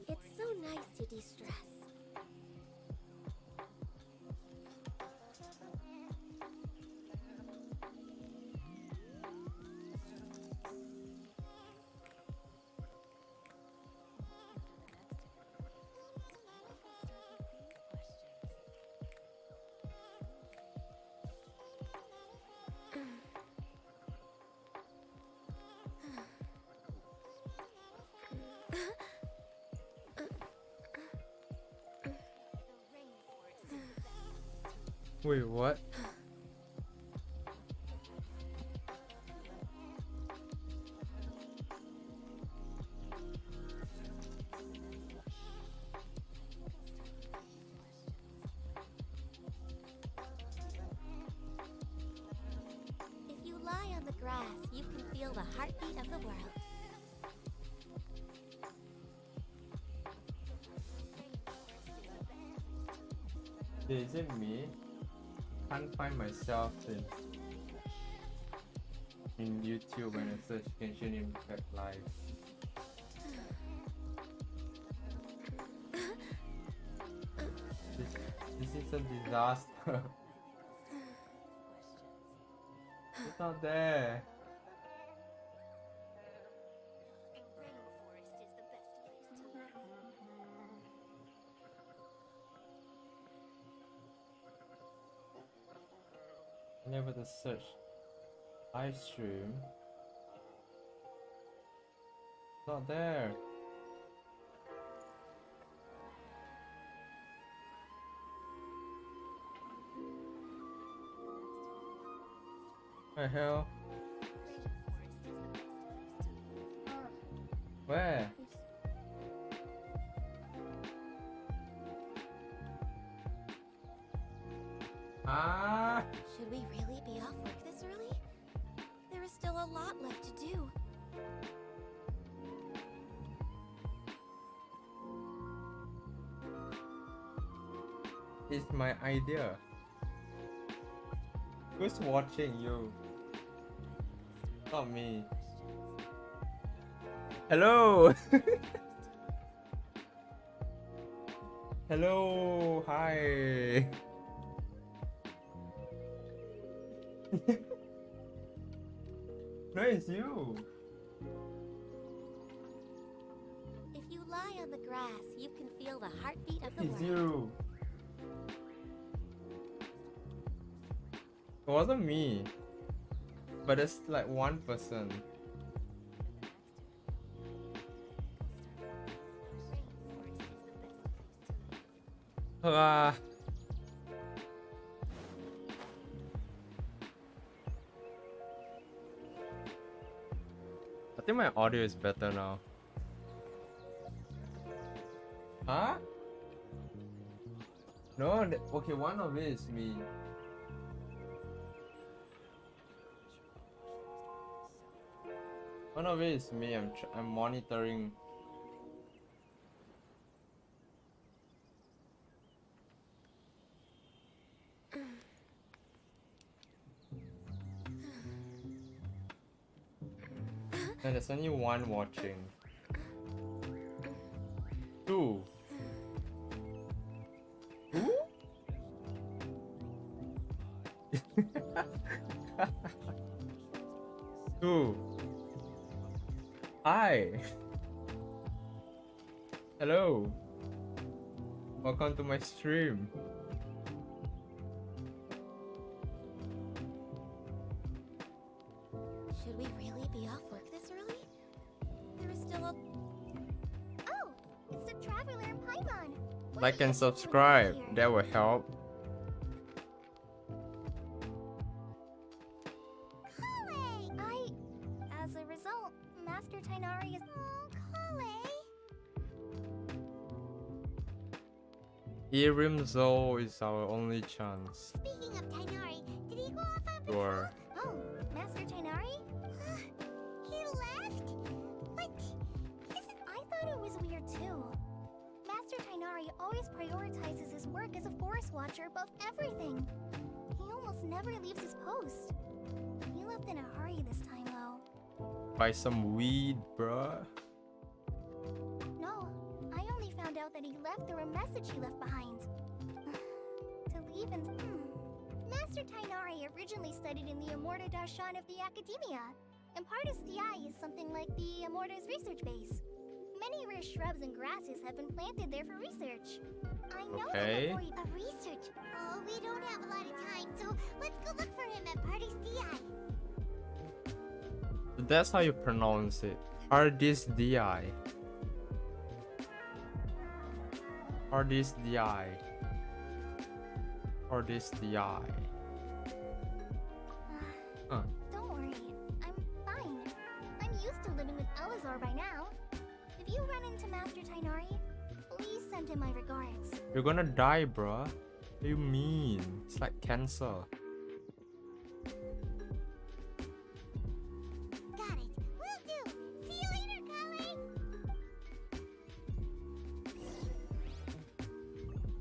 It's so nice to de-stress. Wait, what? If you lie on the grass, you can feel the heartbeat of the world. Is it me? Can't find myself in YouTube when I search Genshin Impact Live. This is a disaster. It's not there. Never the search live stream. Not there. The hell? Where? Ah! Should we really be off work this early? There is still a lot left to do. It's my idea. Who's watching you? Not me. Hello! Hello! Hi! No, it's you! If you lie on the grass, you can feel the heartbeat of the It's world. you! It wasn't me. But it's like one person. Ah. I think my audio is better now. Huh? No, okay, one of it is me. One of it is me. I'm monitoring. And there's only one watching. Two. Who? Ooh. Hi. Hello. Welcome to my stream. Should we really be off work this early? There is still a... Oh! It's the Traveler and Paimon! Like and subscribe. That will help. As a result, Master Tainari is... Oh, Kale! Irim Zo is our only chance. Speaking of Tainari, did he go off on patrol? Sure. Oh, Master Tainari? He left? What? I thought it was weird too. Master Tainari always prioritizes his work as a forest watcher above everything. He almost never leaves his post. He left in a hurry this time though. Buy some weed, bruh. No, I only found out that he left through a message he left behind. To leave and... Master Tainari originally studied in the Amorta Darshan of the Academia, and Partis DI is something like the Amorta's research base. Many rare shrubs and grasses have been planted there for research. I know Okay. that before a research... Oh, we don't have a lot of time, so let's go look for him at Partis DI. That's how you pronounce it. Hardis Di. Hardis Di. Hardis Di. Huh. Don't worry, I'm fine. I'm used to living with Elazar by now. If you run into Master Tainari, please send him my regards. You're gonna die, bruh. What do you mean? It's like cancer. Got it. Will do. See you later, Kale.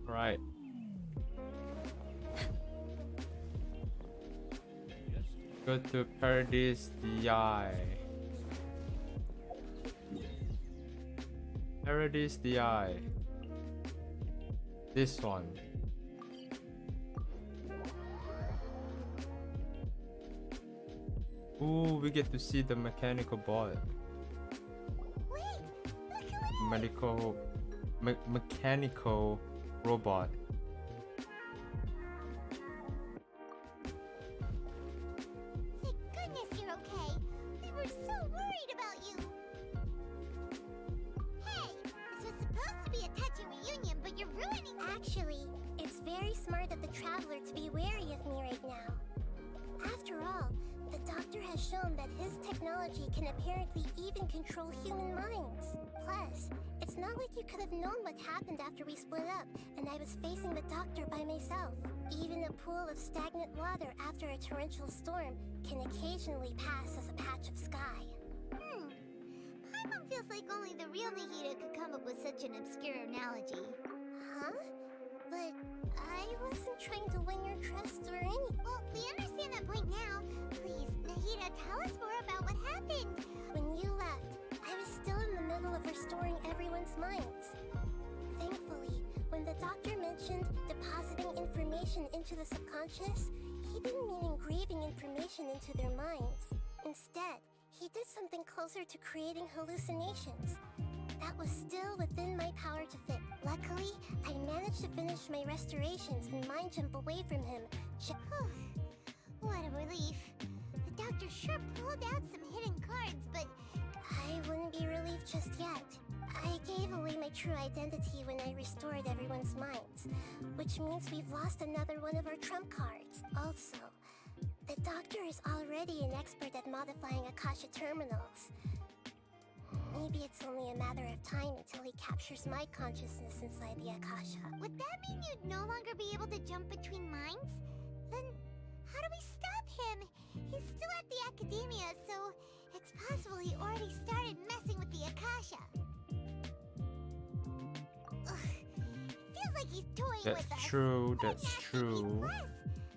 Right. Go to Paradise DI. Paradise DI. This one. Ooh, we get to see the mechanical bot. Wait, look who it is. Mechanical robot. Thank goodness you're okay. We were so worried about you. Hey, this was supposed to be a touching reunion, but you're ruining it. Actually, it's very smart of the Traveler to be wary of me right now. After all, the Doctor has shown that his technology can apparently even control human minds. Plus, it's not like you could have known what happened after we split up and I was facing the Doctor by myself. Even a pool of stagnant water after a torrential storm can occasionally pass as a patch of sky. Paimon feels like only the real Nahida could come up with such an obscure analogy. Huh? But I wasn't trying to win your trust or anything. Well, we understand that point now. Please, Nahida, tell us more about what happened. When you left, I was still in the middle of restoring everyone's minds. Thankfully, when the Doctor mentioned depositing information into the subconscious, he didn't mean engraving information into their minds. Instead, he did something closer to creating hallucinations. That was still within my power to fix. Luckily, I managed to finish my restorations and mind jump away from him. What a relief. The Doctor sure pulled out some hidden cards, but I wouldn't be relieved just yet. I gave away my true identity when I restored everyone's minds, which means we've lost another one of our trump cards. Also, the Doctor is already an expert at modifying Akasha terminals. Maybe it's only a matter of time until he captures my consciousness inside the Akasha. Would that mean you'd no longer be able to jump between minds? Then how do we stop him? He's still at the Academia, so it's possible he already started messing with the Akasha. Ugh, it feels like he's toying with us. That's true, But that's true. Plus,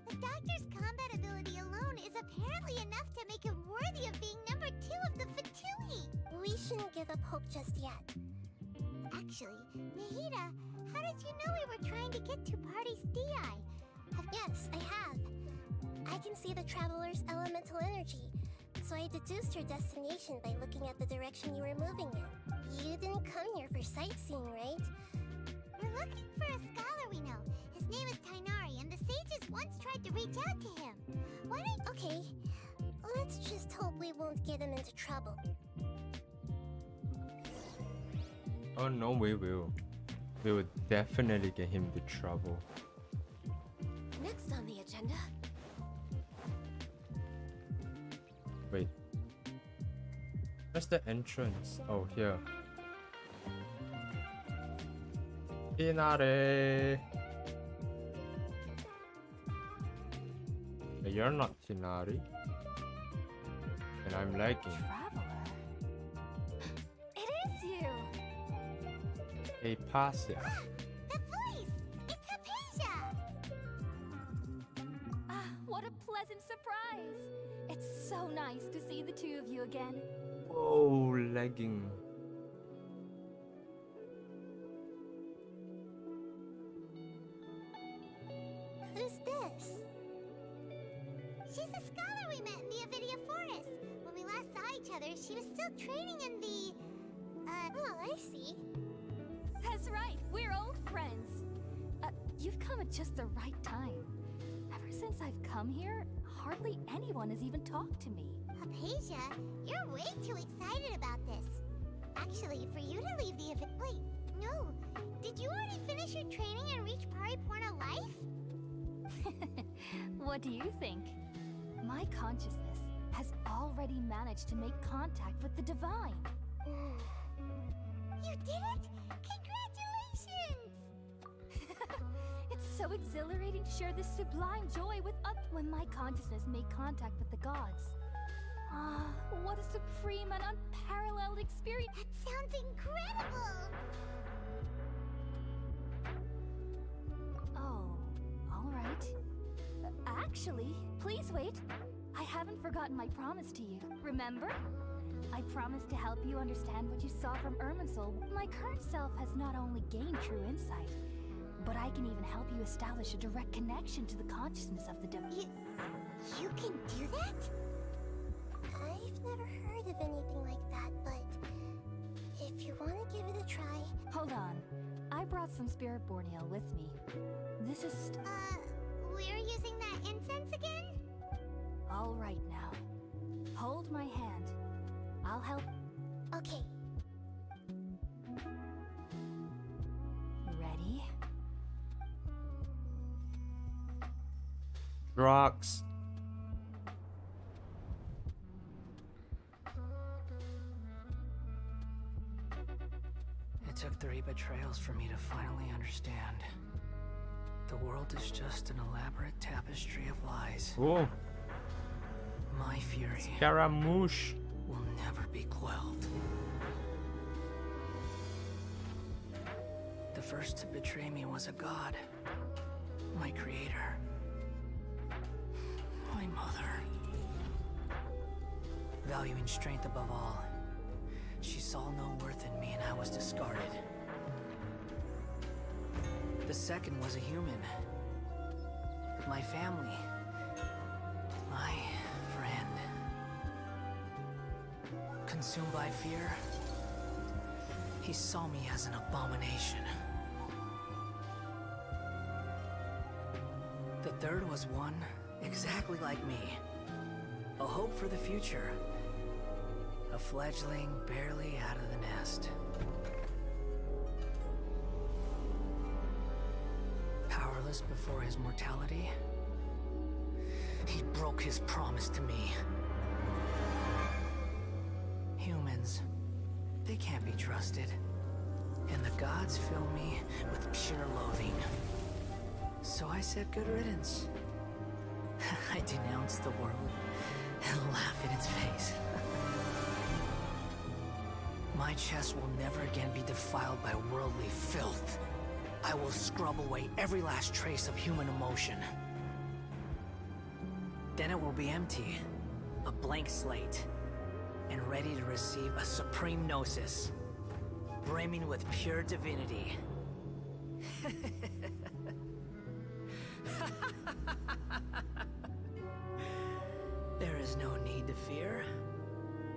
the Doctor's combat ability alone is apparently enough to make him worthy of being number 2 of the Fatui. We shouldn't give up hope just yet. Actually, Nahida, how did you know we were trying to get to Party's DI? Yes, I have. I can see the Traveler's elemental energy, so I I deduced your destination by looking at the direction you were moving in. You didn't come here for sightseeing, right? We're looking for a scholar we know. His name is Tainari, and the sages once tried to reach out to him. Why don't... Okay, let's just hope we won't get him into trouble. Oh no, we will. We will definitely get him into trouble. Next on the agenda. Wait. Where's the entrance? Oh, here. Hinare! You're not Hinari. And I'm lagging. Traveler? It is you! Hey, pass it. The voice! It's Hypatia! Ah, what a pleasant surprise! It's so nice to see the two of you again. Whoa, lagging. Who's this? She's a scholar we met in the Avidia Forest. When we last saw each other, she was still training in the... Oh, I see. That's right, we're old friends. You've come at just the right time. Ever since I've come here, hardly anyone has even talked to me. Hypatia, you're way too excited about this. Actually, for you to leave the event... Wait, no. Did you already finish your training and reach Pariporna life? What do you think? My consciousness has already managed to make contact with the divine. You did it! Congratulations! It's so exhilarating to share this sublime joy with others. When my consciousness made contact with the gods. Ah, what a supreme and unparalleled experience. That sounds incredible! Oh, all right. Actually, please wait. I haven't forgotten my promise to you. Remember? I promised to help you understand what you saw from Irminsul. My current self has not only gained true insight, but I can even help you establish a direct connection to the consciousness of the divine. You can do that? I've never heard of anything like that, but if you want to give it a try... Hold on. I brought some spirit borneal with me. This is... We're using that incense again? All right now. Hold my hand. I'll help. Okay. Ready? Rocks. It took 3 betrayals for me to finally understand. The world is just an elaborate tapestry of lies. Oh, My fury Scaramouche. will never be quelled. The first to betray me was a god. My creator. My mother. Valuing strength above all, she saw no worth in me and I was discarded. The second was a human. My family. My friend. Consumed by fear, he saw me as an abomination. The third was one exactly like me. A hope for the future. A fledgling barely out of the nest. Powerless before his mortality, he broke his promise to me. Humans, they can't be trusted. And the gods fill me with pure loathing. So I said good riddance. I denounced the world and laugh in its face. My chest will never again be defiled by worldly filth. I will scrub away every last trace of human emotion. Then it will be empty, a blank slate, and ready to receive a supreme gnosis, brimming with pure divinity. There is no need to fear.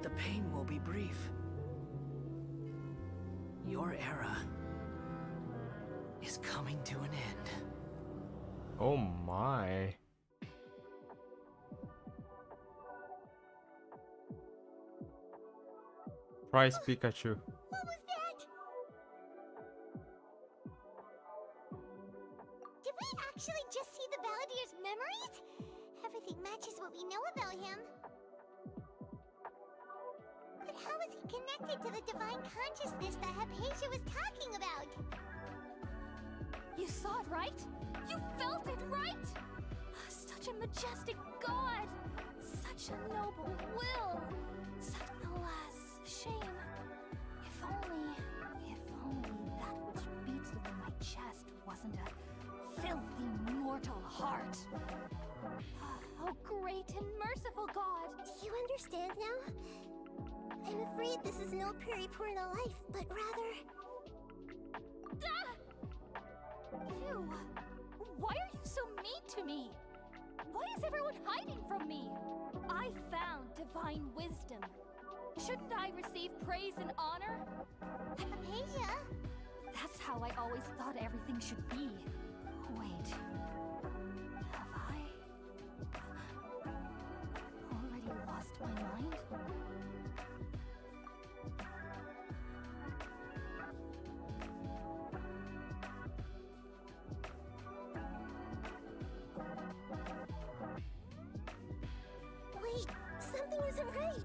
the pain will be brief. Your era is coming to an end. Oh my. Price Pikachu. What was that? Did we actually just see the Balladeer's memories? Everything matches what we know about him. But how is he connected to the divine consciousness that Hypatia was talking about? You saw it, right? You felt it, right? Such a majestic god! Such a noble will! Such, alas, shame. If only that which beats within my chest wasn't a filthy mortal heart. Oh, great and merciful God! You understand now? I'm afraid this is no Puripurna life, but rather... You! Why are you so mean to me? Why is everyone hiding from me? I found divine wisdom. Shouldn't I receive praise and honor? Hypatia? That's how I always thought everything should be. Wait. Have I already lost my mind? Wait, something isn't right.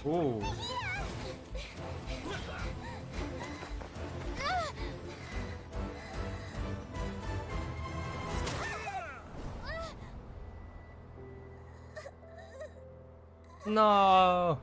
Oh. No.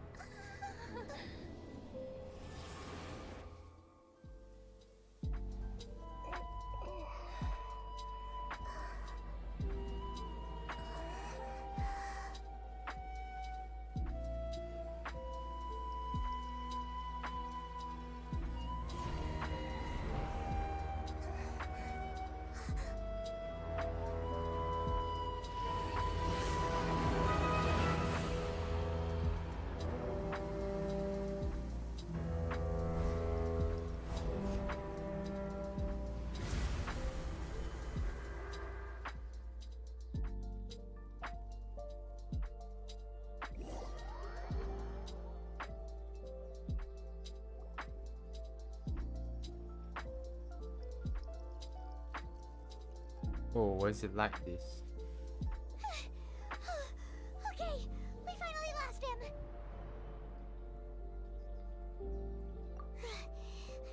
Oh, why is it like this? Okay, we finally lost him.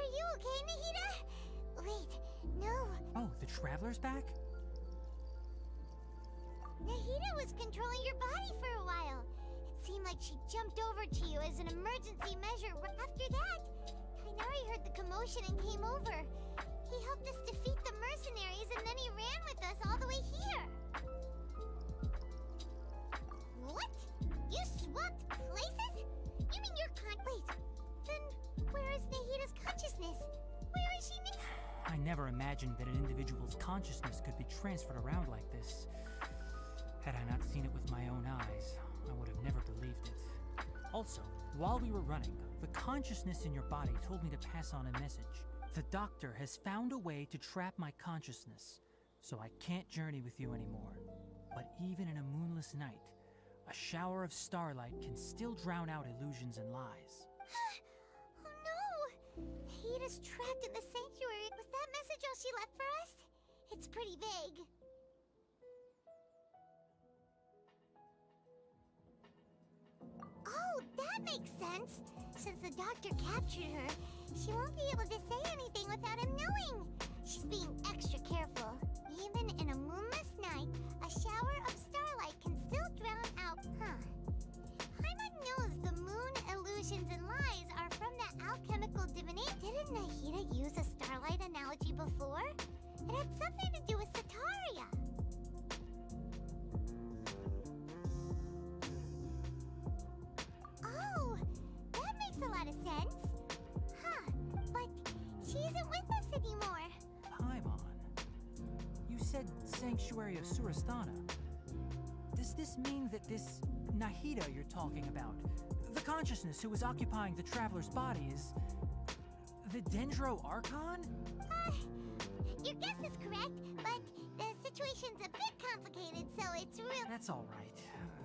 Are you okay, Nahida? Wait, no. Oh, the Traveler's back? Nahida was controlling your body for a while. It seemed like she jumped over to you as an emergency measure. After that, Kainari heard the commotion and came over. He helped us defeat the mercenaries and then he ran with us all the way here. What? You swapped places? You mean Wait, then where is Nahida's consciousness? Where is she now? I never imagined that an individual's consciousness could be transferred around like this. Had I not seen it with my own eyes, I would have never believed it. Also, while we were running, the consciousness in your body told me to pass on a message. The doctor has found a way to trap my consciousness, so I can't journey with you anymore. But even in a moonless night, a shower of starlight can still drown out illusions and lies. Oh no! Nahida's trapped in the sanctuary. Was that message all she left for us? It's pretty vague. Oh, that makes sense. Since the doctor captured her, she won't be able to say anything without him knowing. She's being extra careful. Even in a moonless night, a shower of starlight can still drown out, Paimon knows the moon illusions and lies are from the alchemical divination. Didn't Nahida use a starlight analogy before? It had something to do with Sataria. said Sanctuary of Surasthana. Does this mean that this Nahida you're talking about, the consciousness who was occupying the traveler's body, is the Dendro Archon? Your guess is correct, but the situation's a bit complicated, so it's real. That's all right.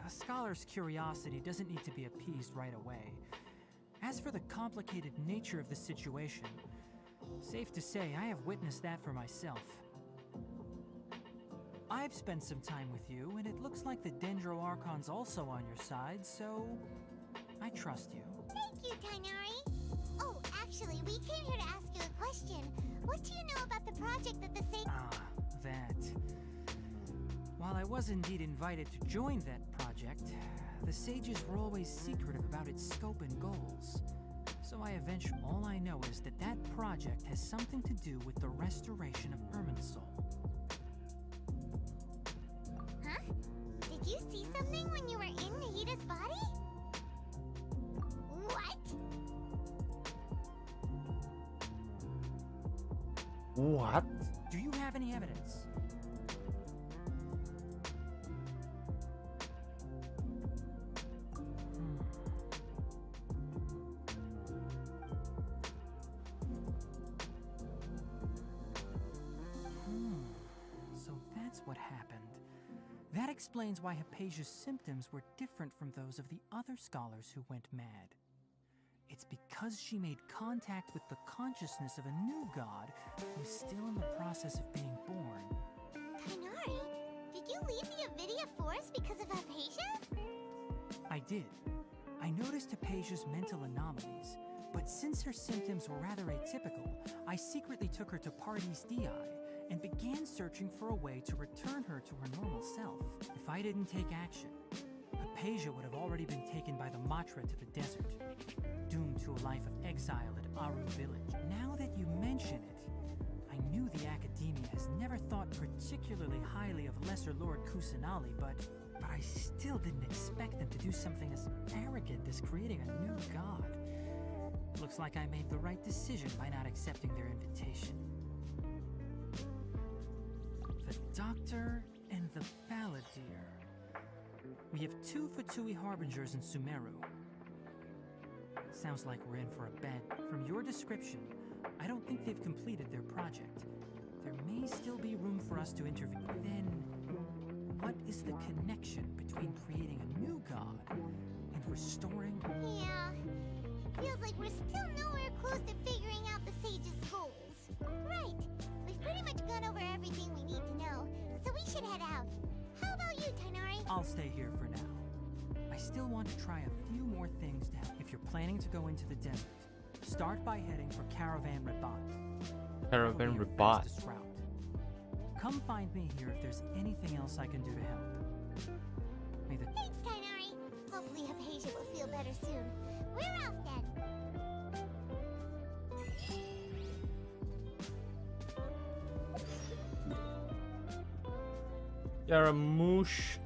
A scholar's curiosity doesn't need to be appeased right away. As for the complicated nature of the situation, safe to say I have witnessed that for myself. I've spent some time with you, and it looks like the Dendro Archon's also on your side, so I trust you. Thank you, Tainari. Oh, actually, we came here to ask you a question. What do you know about the project that the Saint... That. While I was indeed invited to join that project, the sages were always secretive about its scope and goals. So all I know is that that project has something to do with the restoration of Irminsul. Huh? Did you see something when you were in Nahida's body? What? What? Do you have any evidence? So that's what happened. That explains why Hypatia's symptoms were different from those of the other scholars who went mad. It's because she made contact with the consciousness of a new god who's still in the process of being born. Tainari, did you leave the Avidia Forest because of Hypatia? I did. I noticed Hypatia's mental anomalies, but since her symptoms were rather atypical, I secretly took her to Pardes Dii and began searching for a way to return her to her normal self. If I didn't take action, Hypatia would have already been taken by the Matra to the desert, doomed to a life of exile at Aru village. Now that you mention it, I knew the Academia has never thought particularly highly of Lesser Lord Kusanali, but I still didn't expect them to do something as arrogant as creating a new god. Looks like I made the right decision by not accepting their invitation. The Doctor and the Balladeer. We have 2 Fatui Harbingers in Sumeru. Sounds like we're in for a bad... From your description, I don't think they've completed their project. There may still be room for us to intervene. Then, what is the connection between creating a new god and restoring... Yeah, it feels like we're still nowhere close to figuring out the sage's goals. Right, we've pretty much gone over everything we need to know, so we should head out. How about you, Tainari? I'll stay here for now. I still want to try a few more things to help. If you're planning to go into the desert, start by heading for Caravan Rabat. Caravan Rabat. Fastest route. Come find me here if there's anything else I can do to help. May the... Thanks, Tainari. Hopefully Hypatia will feel better soon. We're off then. You're a moosh.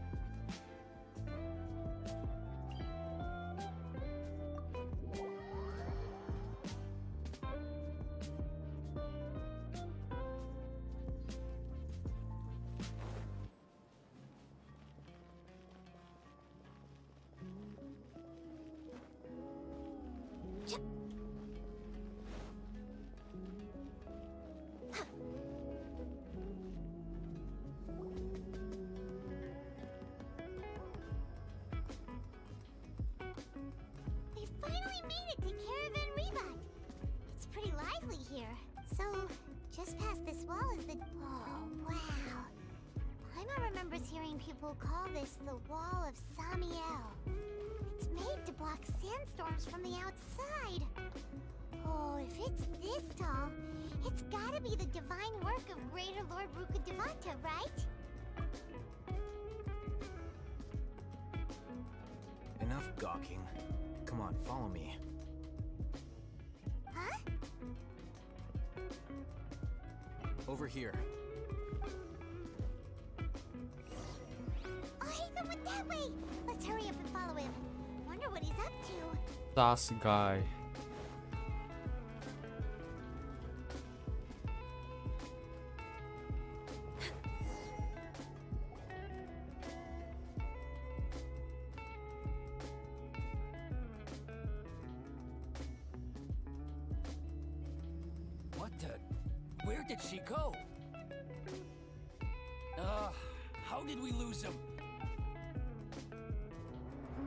We finally made it to Caravan Rebat. It's pretty lively here. So, just past this wall is the... Oh, wow. Paimon remembers hearing people call this the Wall of Samiel. It's made to block sandstorms from the outside. Oh, if it's this tall, it's gotta be the divine work of Greater Lord Rukkhadevata, right? Enough gawking. Come on, follow me. Huh? Over here. Oh, Haven went that way! Let's hurry up and follow him. Wonder what he's up to. Das guy. did she go? How did we lose him?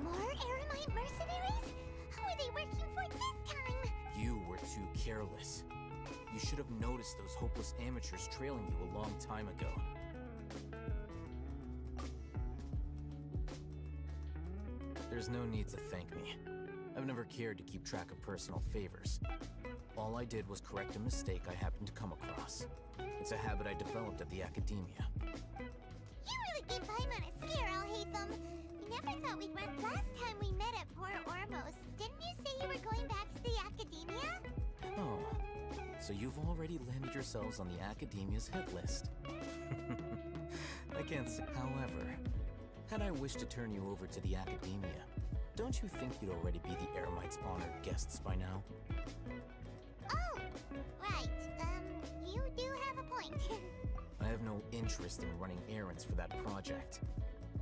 More Eremite mercenaries? Who are they working for this time? You were too careless. You should have noticed those hopeless amateurs trailing you a long time ago. There's no need to thank me. I've never cared to keep track of personal favors. All I did was correct a mistake I happened to come across. It's a habit I developed at the academia. You really gave Paimon a scare, Alhaitham. We never thought we'd run last time we met at Port Ormos. Didn't you say you were going back to the academia? Oh, so you've already landed yourselves on the academia's hit list. I can't say. However, had I wished to turn you over to the academia, don't you think you'd already be the Eremites' honored guests by now? Oh, right. You do have a point. I have no interest in running errands for that project.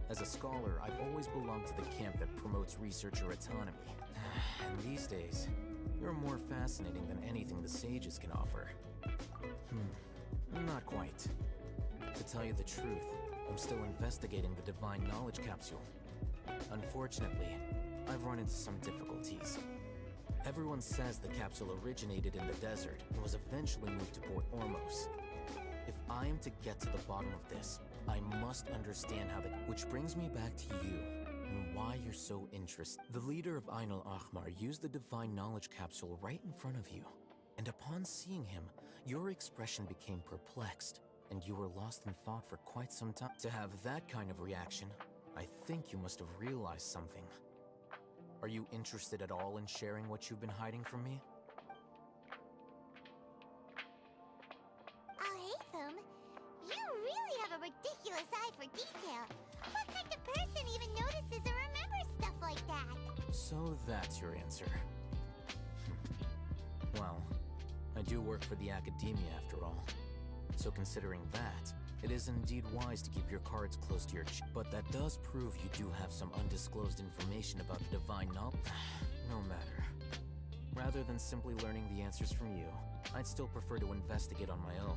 As a scholar, I've always belonged to the camp that promotes researcher autonomy. And these days, you're more fascinating than anything the sages can offer. Not quite. To tell you the truth, I'm still investigating the Divine Knowledge Capsule. Unfortunately, I've run into some difficulties. Everyone says the capsule originated in the desert and was eventually moved to Port Ormos. If I am to get to the bottom of this, I must understand how which brings me back to you, and why you're so interested. The leader of Ain al-Ahmar used the Divine Knowledge Capsule right in front of you, and upon seeing him, your expression became perplexed, and you were lost in thought for quite some time. To have that kind of reaction, I think you must have realized something. Are you interested at all in sharing what you've been hiding from me? Alhaitham, you really have a ridiculous eye for detail. What kind of person even notices or remembers stuff like that? So that's your answer. Well, I do work for the academia after all. So considering that, it is indeed wise to keep your cards close to your chest. But that does prove you do have some undisclosed information about the divine knowledge. No matter. Rather than simply learning the answers from you, I'd still prefer to investigate on my own.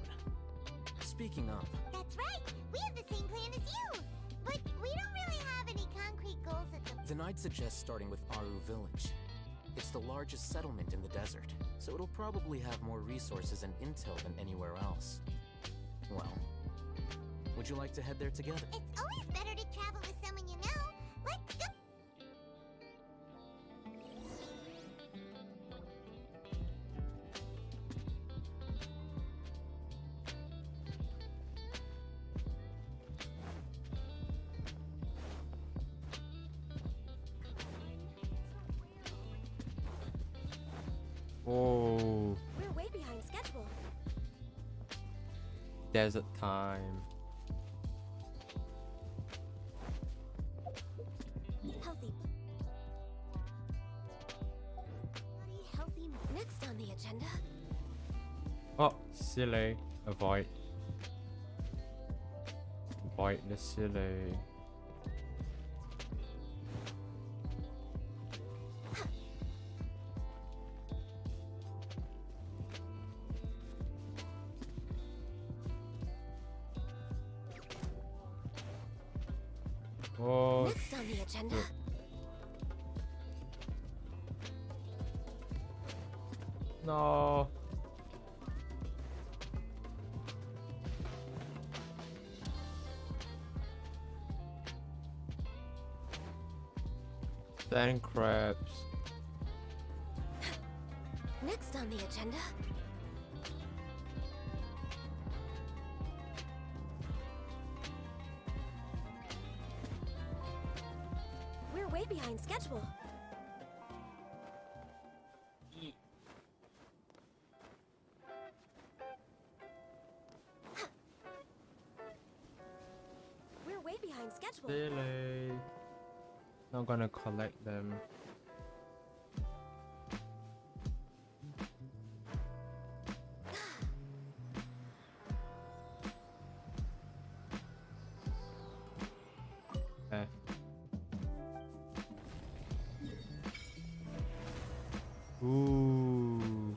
Speaking of... That's right! We have the same plan as you! But we don't really have any concrete goals at the... Then I'd suggest starting with Aru Village. It's the largest settlement in the desert, so it'll probably have more resources and intel than anywhere else. Well, would you like to head there together? It's always better to travel with someone you know. Let's go! Oh, We're way behind schedule. desert time. Healthy. Body healthy. Next on the agenda. Oh, silly. Avoid. Avoid the silly. Oh, Next on the agenda. no. Sand crabs. Next on the agenda. We're way behind schedule. We're way behind schedule. Silly. Not gonna collect them. Eh. Ooh.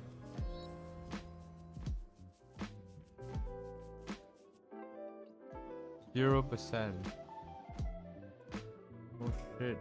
0%. Oh shit.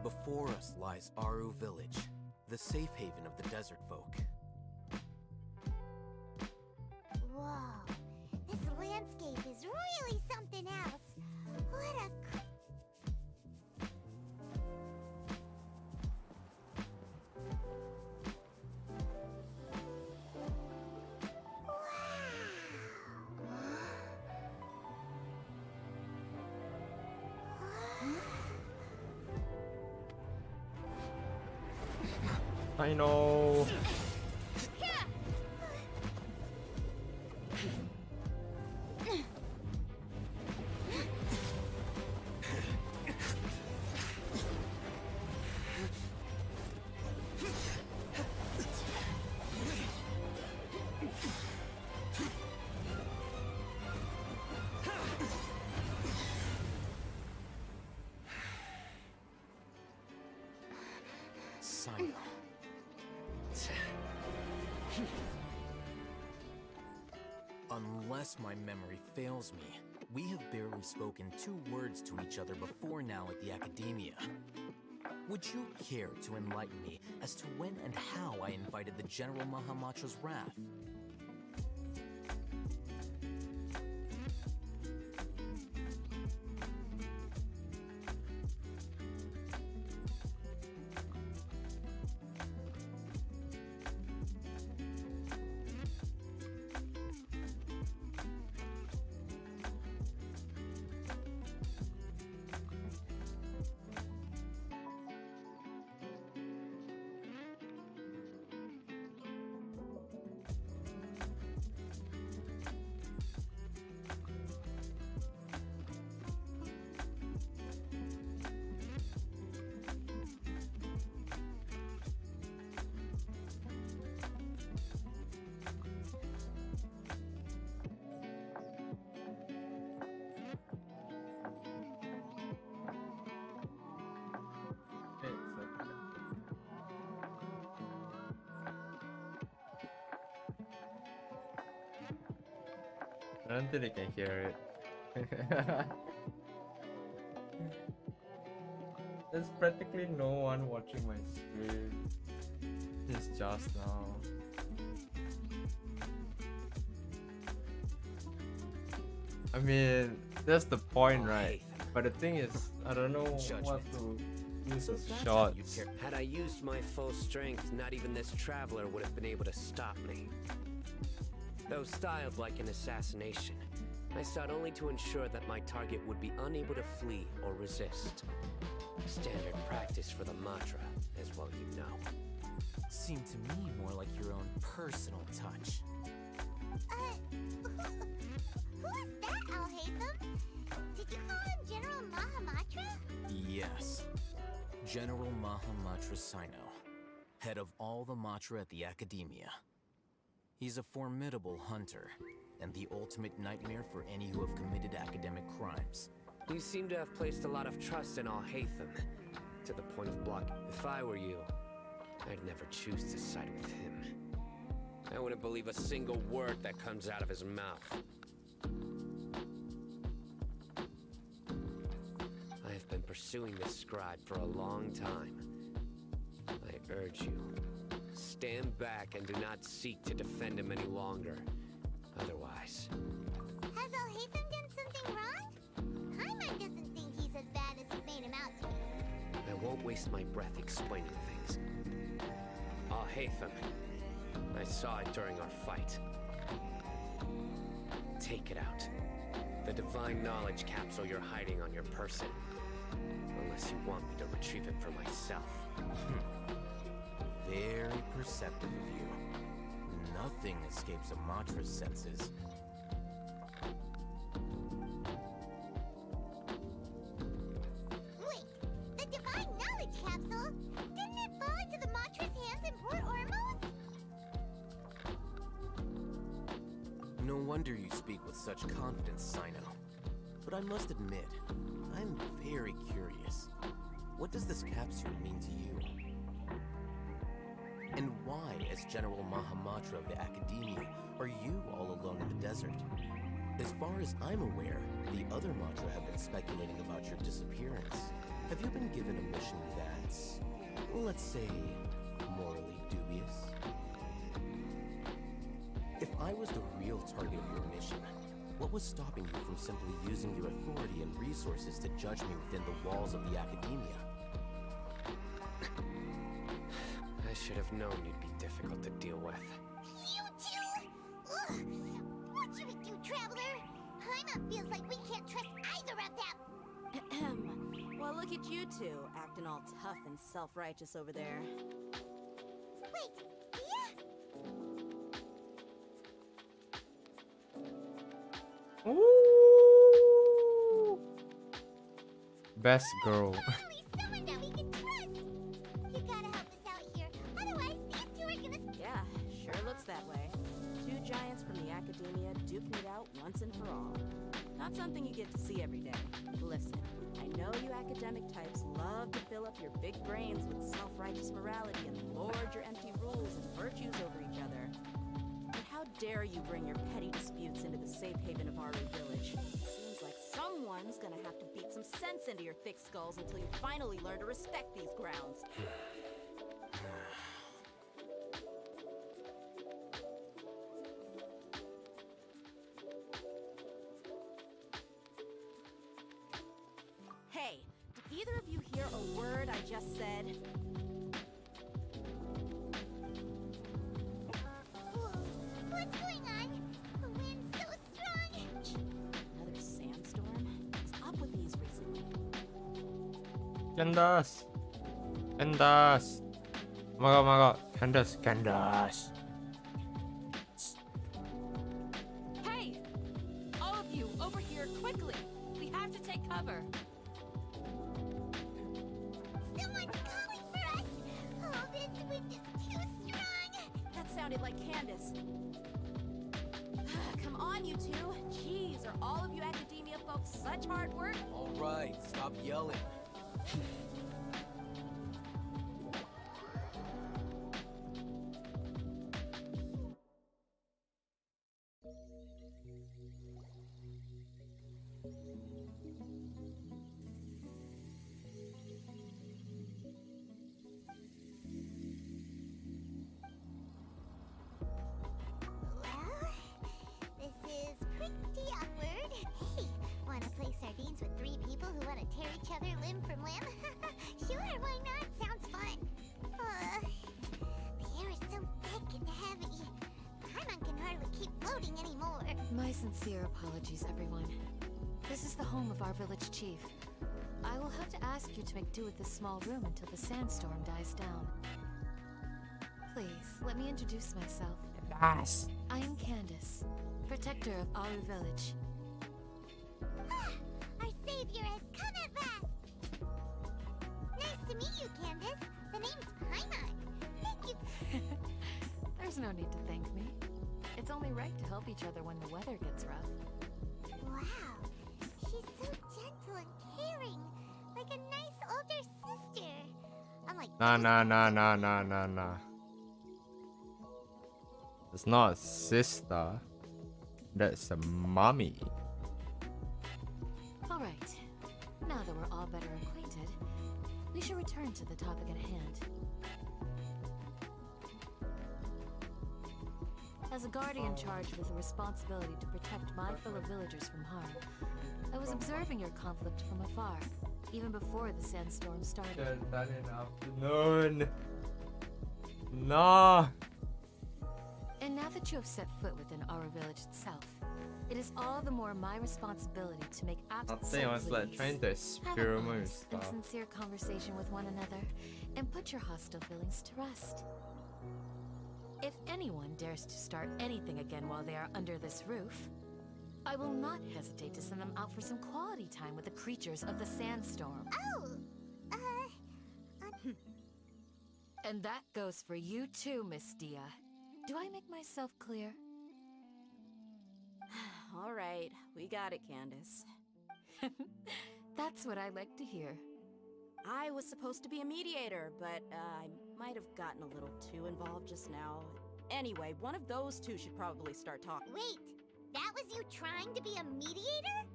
Before us lies Aru Village, the safe haven of the desert folk. Whoa, this landscape is really something else. What a I know. Sino. Unless my memory fails me, we have barely spoken 2 words to each other before now at the Academia. Would you care to enlighten me as to when and how I invited the General Mahamatra's wrath? I don't think they can hear it. There's practically no one watching my stream. It's just now. I mean, that's the point, right? But the thing is, I don't know what to use as shots. Had I used my full strength, not even this traveler would have been able to stop me. Though styled like an assassination, I sought only to ensure that my target would be unable to flee or resist. Standard practice for the Matra, as well you know. Seemed to me more like your own personal touch. Who is that, Alhaitham? Did you call him General Mahamatra? Yes. General Mahamatra Sino, head of all the Matra at the Academia. He's a formidable hunter, and the ultimate nightmare for any who have committed academic crimes. You seem to have placed a lot of trust in Alhaitham, to the point of block. If I were you, I'd never choose to side with him. I wouldn't believe a single word that comes out of his mouth. I have been pursuing this scribe for a long time. I urge you, stand back and do not seek to defend him any longer. Otherwise... Has Alhaitham done something wrong? Paimon doesn't think he's as bad as you made him out to be. I won't waste my breath explaining things. Alhaitham, I saw it during our fight. take it out. The divine knowledge capsule you're hiding on your person. Unless you want me to retrieve it for myself. Very perceptive of you. Nothing escapes Amatra's senses. Wait, the divine knowledge capsule? Didn't it fall into the Matra's hands in Port Ormos? No wonder you speak with such confidence, Sino. But I must admit, I'm very curious. What does this capsule mean to you? And why, as General Mahamatra of the Academia, are you all alone in the desert? As far as I'm aware, the other Matra have been speculating about your disappearance. Have you been given a mission that's, let's say, morally dubious? If I was the real target of your mission, what was stopping you from simply using your authority and resources to judge me within the walls of the Academia? I should have known you'd be difficult to deal with. You two? Ugh. What should we do, Traveler? Paimon feels like we can't trust either of them. Well, look at you two, acting all tough and self-righteous over there. Wait, Dia? Ooh. Best girl. Finally, someone that we can trust. You gotta help us out here. Otherwise, these two are gonna... Yeah, sure looks that way. Two giants from the Academia duking it out once and for all. Not something you get to see every day. Listen, I know you academic types love to fill up your big brains with self-righteous morality and lord your empty rules and virtues over each other. But how dare you bring your petty disputes into the safe haven of Aru Village? Seems like someone's gonna have to beat some sense into your thick skulls until you finally learn to respect these grounds. Hey, did either of you hear a word I just said? What's going on? The wind's so strong. Another sandstorm? What's up with these recently? Candace. Candace. Oh my god. Candace. Candace. Hey! All of you, over here, quickly! We have to take cover. Someone's calling for us. Oh, this wind is too strong. That sounded like Candace. Come on, you two. Jeez, are all of you Academia folks such hard work? All right, stop yelling. Well, this is pretty awkward. Hey, wanna play sardines with three people who wanna tear each other limb from limb? Sure, why not? Sounds fun. The air is so thick and heavy. Paimon can hardly keep floating anymore. My sincere apologies, everyone. This is the home of our village chief. I will have to ask you to make do with this small room until the sandstorm dies down. Please, let me introduce myself. Candace. I am Candace, protector of Aru Village. Our savior has come at last! Nice to meet you, Candace. The name's Paimon. Thank you. There's no need to thank me. It's only right to help each other when the weather gets rough. Wow, she's so gentle and caring. Like a nice older sister. Unlike Nah. It's not a sister. That's a mommy. Alright, now that we're all better acquainted, we should return to the topic at hand. As a guardian charged with the responsibility to protect my fellow villagers from harm, I was observing your conflict from afar, even before the sandstorm started. Afternoon. No. And now that you have set foot within our village itself, It is all the more my responsibility to make I absolute think I was like trying to have an experiment with honest and stuff. sincere conversation with one another, and put your hostile feelings to rest. If anyone dares to start anything again while they are under this roof, I will not hesitate to send them out for some quality time with the creatures of the sandstorm. Oh, And that goes for you too, Miss Dia. Do I make myself clear? All right, we got it, Candace. That's what I like to hear. I was supposed to be a mediator, but I might have gotten a little too involved just now. Anyway, one of those two should probably start talking. wait. That was you trying to be a mediator?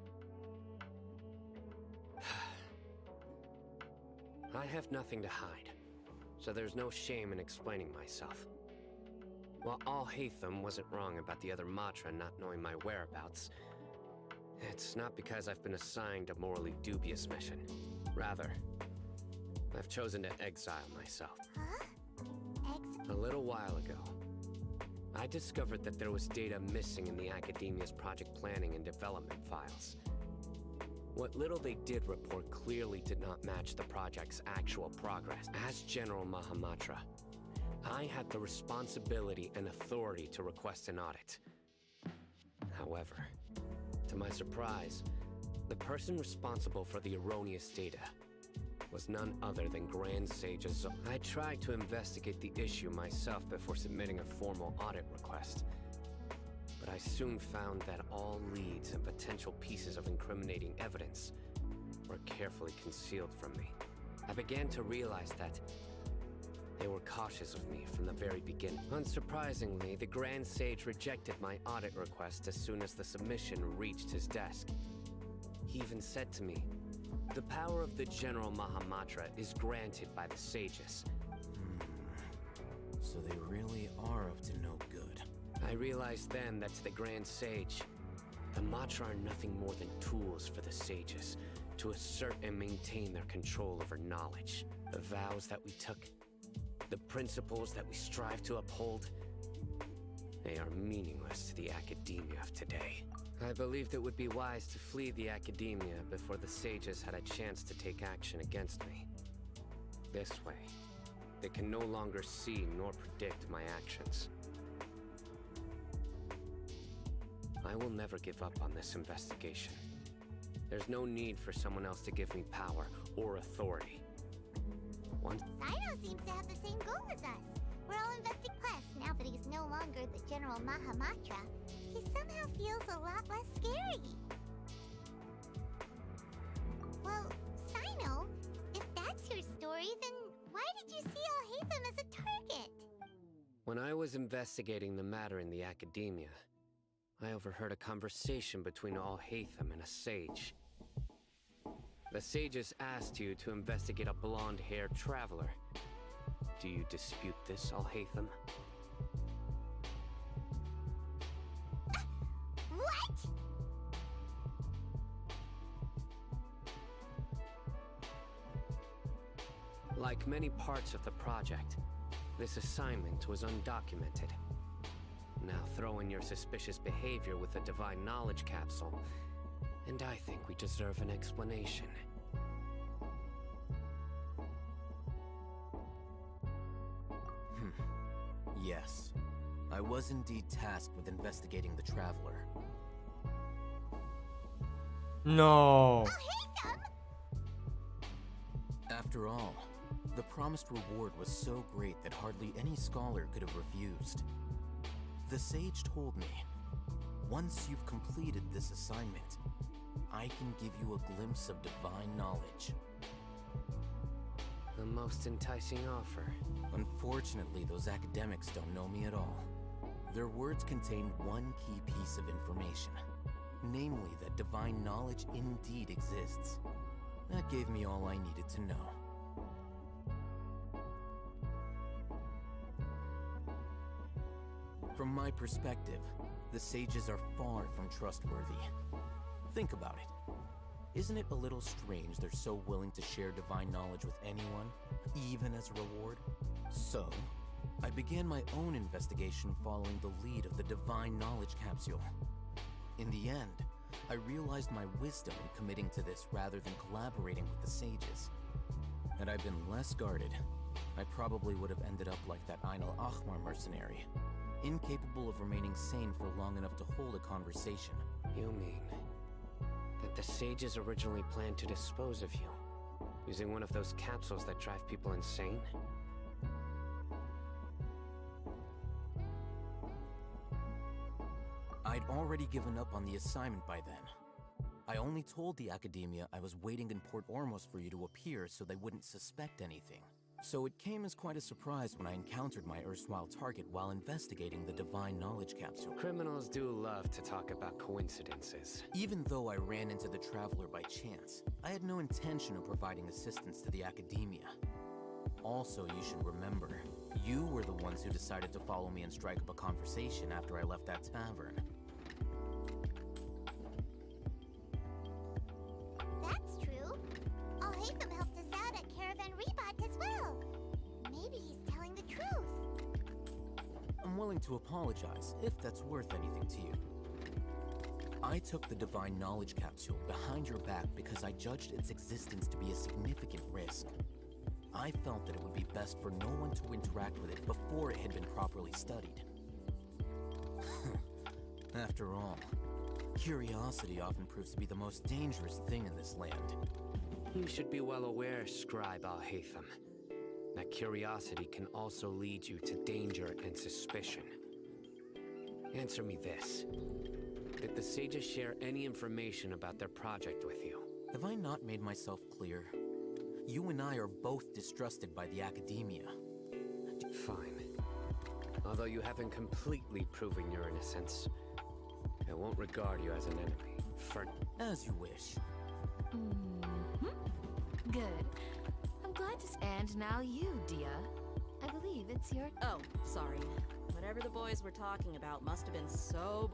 I have nothing to hide, so there's no shame in explaining myself. While Al-Haytham wasn't wrong about the other Matra not knowing my whereabouts, it's not because I've been assigned a morally dubious mission. Rather, I've chosen to exile myself. Huh? A little while ago, I discovered that there was data missing in the Academia's project planning and development files. What little they did report clearly did not match the project's actual progress. As General Mahamatra, I had the responsibility and authority to request an audit. However, to my surprise, the person responsible for the erroneous data was none other than Grand Sage Azor. I tried to investigate the issue myself before submitting a formal audit request, but I soon found that all leads and potential pieces of incriminating evidence were carefully concealed from me. I began to realize that they were cautious of me from the very beginning. Unsurprisingly, the Grand Sage rejected my audit request as soon as the submission reached his desk. He even said to me, "The power of the General Mahamatra is granted by the sages." So they really are up to no good. I realized then that to the Grand Sage, the Matra are nothing more than tools for the sages to assert and maintain their control over knowledge. The vows that we took, the principles that we strive to uphold, they are meaningless to the Academia of today. I believed it would be wise to flee the Academia before the sages had a chance to take action against me. This way, they can no longer see nor predict my actions. I will never give up on this investigation. There's no need for someone else to give me power or authority. Sino seems to have the same goal as us. We're all investing Plus now that he's no longer the General Mahamatra. He somehow feels a lot less scary. Well, Sino, if that's your story, then why did you see Al-Haytham as a target? When I was investigating the matter in the Academia, I overheard a conversation between Al-Haytham and a sage. The sages asked you to investigate a blonde-haired traveler. Do you dispute this, Al-Haytham? What? Like many parts of the project, this assignment was undocumented. Now throw in your suspicious behavior with the Divine Knowledge Capsule, and I think we deserve an explanation. Yes, I was indeed tasked with investigating the Traveler. No. After all, the promised reward was so great that hardly any scholar could have refused. The sage told me, once you've completed this assignment, I can give you a glimpse of divine knowledge. The most enticing offer. Unfortunately, those academics don't know me at all. Their words contain one key piece of information, namely that divine knowledge indeed exists. That gave me all I needed to know. From my perspective, the sages are far from trustworthy. Think about it. Isn't it a little strange they're so willing to share divine knowledge with anyone, even as a reward? So, I began my own investigation following the lead of the Divine Knowledge Capsule. In the end, I realized my wisdom in committing to this rather than collaborating with the sages. Had I been less guarded, I probably would have ended up like that Ain al-Ahmar mercenary, incapable of remaining sane for long enough to hold a conversation. You mean that the sages originally planned to dispose of you, using one of those capsules that drive people insane? I'd already given up on the assignment by then. I only told the Academia I was waiting in Port Ormos for you to appear so they wouldn't suspect anything. So it came as quite a surprise when I encountered my erstwhile target while investigating the Divine Knowledge Capsule. Criminals do love to talk about coincidences. Even though I ran into the Traveler by chance, I had no intention of providing assistance to the Academia. Also, you should remember, you were the ones who decided to follow me and strike up a conversation after I left that tavern. That's true. Al-Haytham helped us out at Caravan Rebot as well. Maybe he's telling the truth. I'm willing to apologize, if that's worth anything to you. I took the Divine Knowledge Capsule behind your back because I judged its existence to be a significant risk. I felt that it would be best for no one to interact with it before it had been properly studied. After all, curiosity often proves to be the most dangerous thing in this land. You should be well aware, Scribe Al-Haytham, that curiosity can also lead you to danger and suspicion. Answer me this. Did the sages share any information about their project with you? Have I not made myself clear? You and I are both distrusted by the Academia. Fine. Although you haven't completely proven your innocence, I won't regard you as an enemy. As you wish. Good. I'm glad to. And now you, Dia. I believe it's your. Oh, sorry. Whatever the boys were talking about must have been so.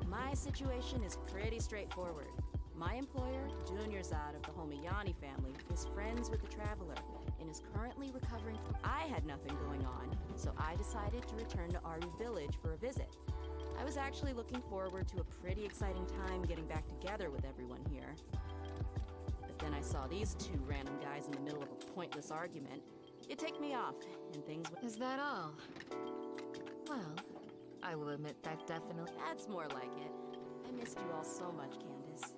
My situation is pretty straightforward. My employer, Dunyarzad of the Homiyani family, is friends with the Traveler and is currently recovering from. I had nothing going on, so I decided to return to Aru Village for a visit. I was actually looking forward to a pretty exciting time getting back together with everyone here. But then I saw these two random guys in the middle of a pointless argument. It ticked me off, and things. Is that all? Well, I will admit that definitely. That's more like it. I missed you all so much, Candace.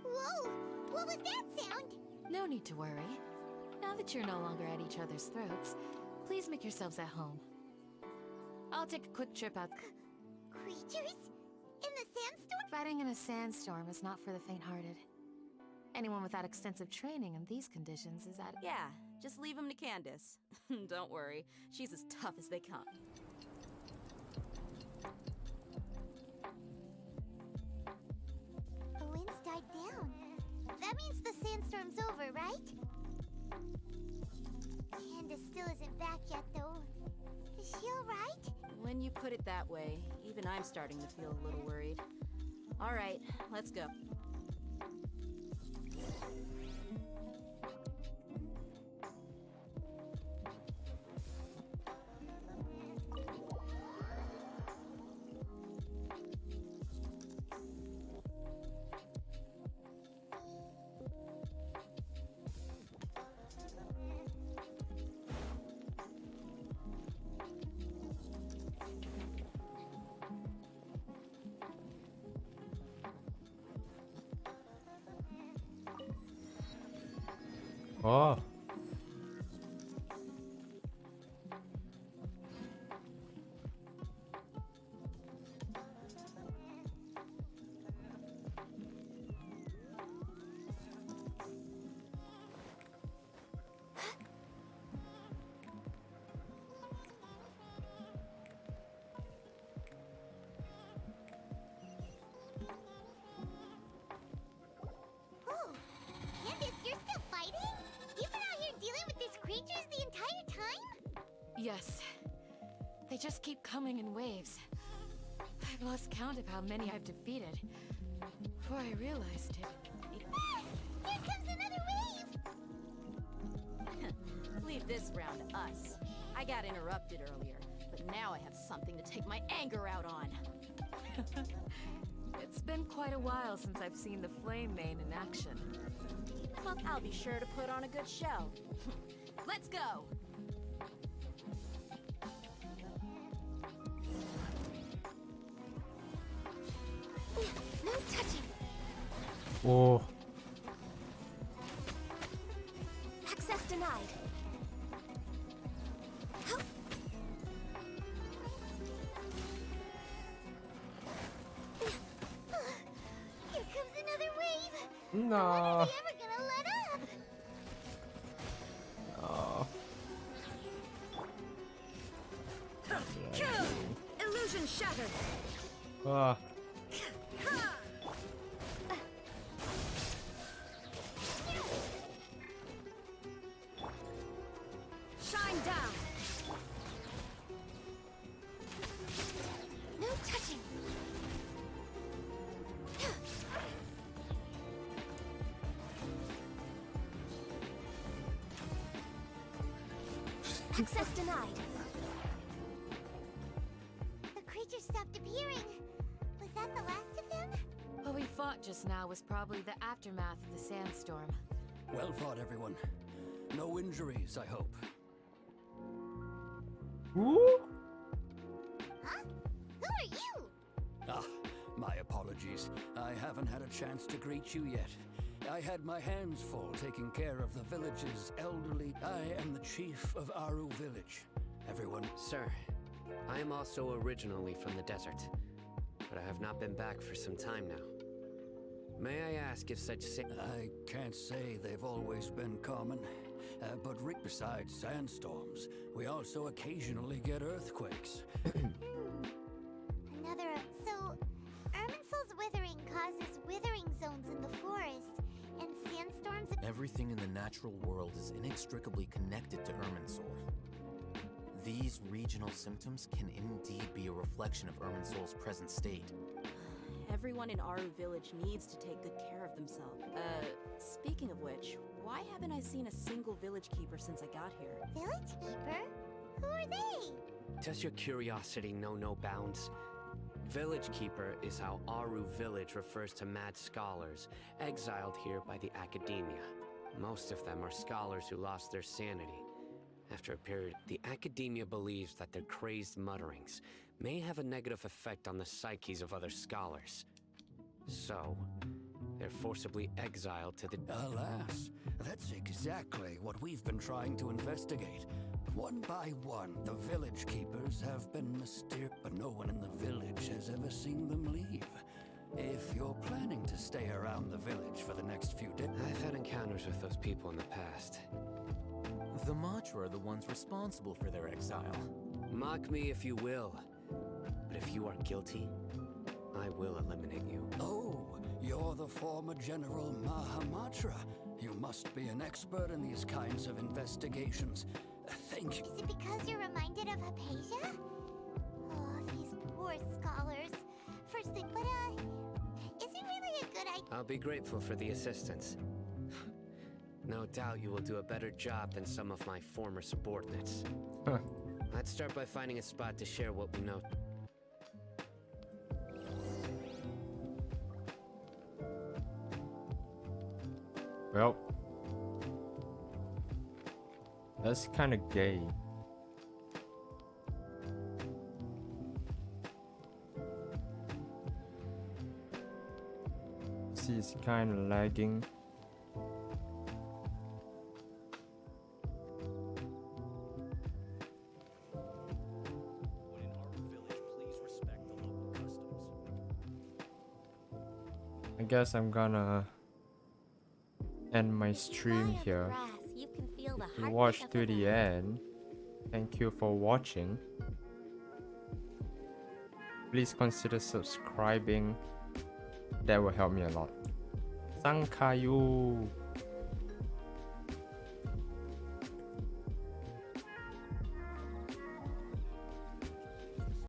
Whoa! What was that sound? No need to worry. Now that you're no longer at each other's throats, please make yourselves at home. I'll take a quick trip out. Creatures? In the sandstorm? Fighting in a sandstorm is not for the faint-hearted. Anyone without extensive training in these conditions is at. Yeah, just leave them to Candace. Don't worry, she's as tough as they come. The winds died down. That means the sandstorm's over, right? Candace still isn't back yet, though. Is she alright? When you put it that way, even I'm starting to feel a little worried. All right, let's go. Oh. Oh, Candace, you're still fighting? You've been out here dealing with these creatures the entire time? Yes. They just keep coming in waves. I've lost count of how many I've defeated. Before I realized it. Ah, here comes another wave! Leave this round to us. I got interrupted earlier, but Now I have something to take my anger out on. It's been quite a while since I've seen the Flame Mane in action. Well, I'll be sure to put on a good show. Let's go! No touching. Oh. Access denied. Here comes another wave. No. Are they ever gonna let up? Oh. Illusion shattered! Ah. Shine down! No touching. Access denied. The creature stopped appearing. Was that the last of them? What we fought just now was probably the aftermath of the sandstorm. Well fought, everyone. No injuries, I hope. Ooh. Huh? Who are you? Ah, my apologies. I haven't had a chance to greet you yet. I had my hands full taking care of the village's elderly. I am the chief of Aru village. Everyone. Sir, I am also originally from the desert, but I have not been back for some time now. May I ask if such I can't say they've always been common, but besides sandstorms, we also occasionally get earthquakes. Another. So, Irminsul's withering causes withering zones in the forest, and sandstorms. Everything in the natural world is inextricably connected to Irminsul. These regional symptoms can indeed be a reflection of Irminsul's present state. Everyone in Aru village needs to take good care of themselves. Speaking of which, why haven't I seen a single village keeper since I got here? Village keeper? Who are they? Does your curiosity know no bounds? Village Keeper is how Aru village refers to mad scholars, exiled here by the academia. Most of them are scholars who lost their sanity. After a period, the academia believes that their crazed mutterings may have a negative effect on the psyches of other scholars. So, they're forcibly exiled to the... Alas, that's exactly what we've been trying to investigate. One by one, the village keepers have been mysterious, but no one in the village has ever seen them leave. If you're planning to stay around the village for the next few days... I've had encounters with those people in the past. The Matra are the ones responsible for their exile. Mock me if you will, but if you are guilty, I will eliminate you. Oh, you're the former General Mahamatra. You must be an expert in these kinds of investigations. Thank you. Is it because you're reminded of Hypatia? Oh, these poor scholars. First thing, but is it really a good idea? I'll be grateful for the assistance. No doubt you will do a better job than some of my former subordinates. Huh. Let's start by finding a spot to share what we know. Well, that's kind of gay. See, it's kind of lagging. I guess I'm gonna end my stream here. If you watched to the end, thank you for watching. Please consider subscribing. That will help me a lot. Sankayu.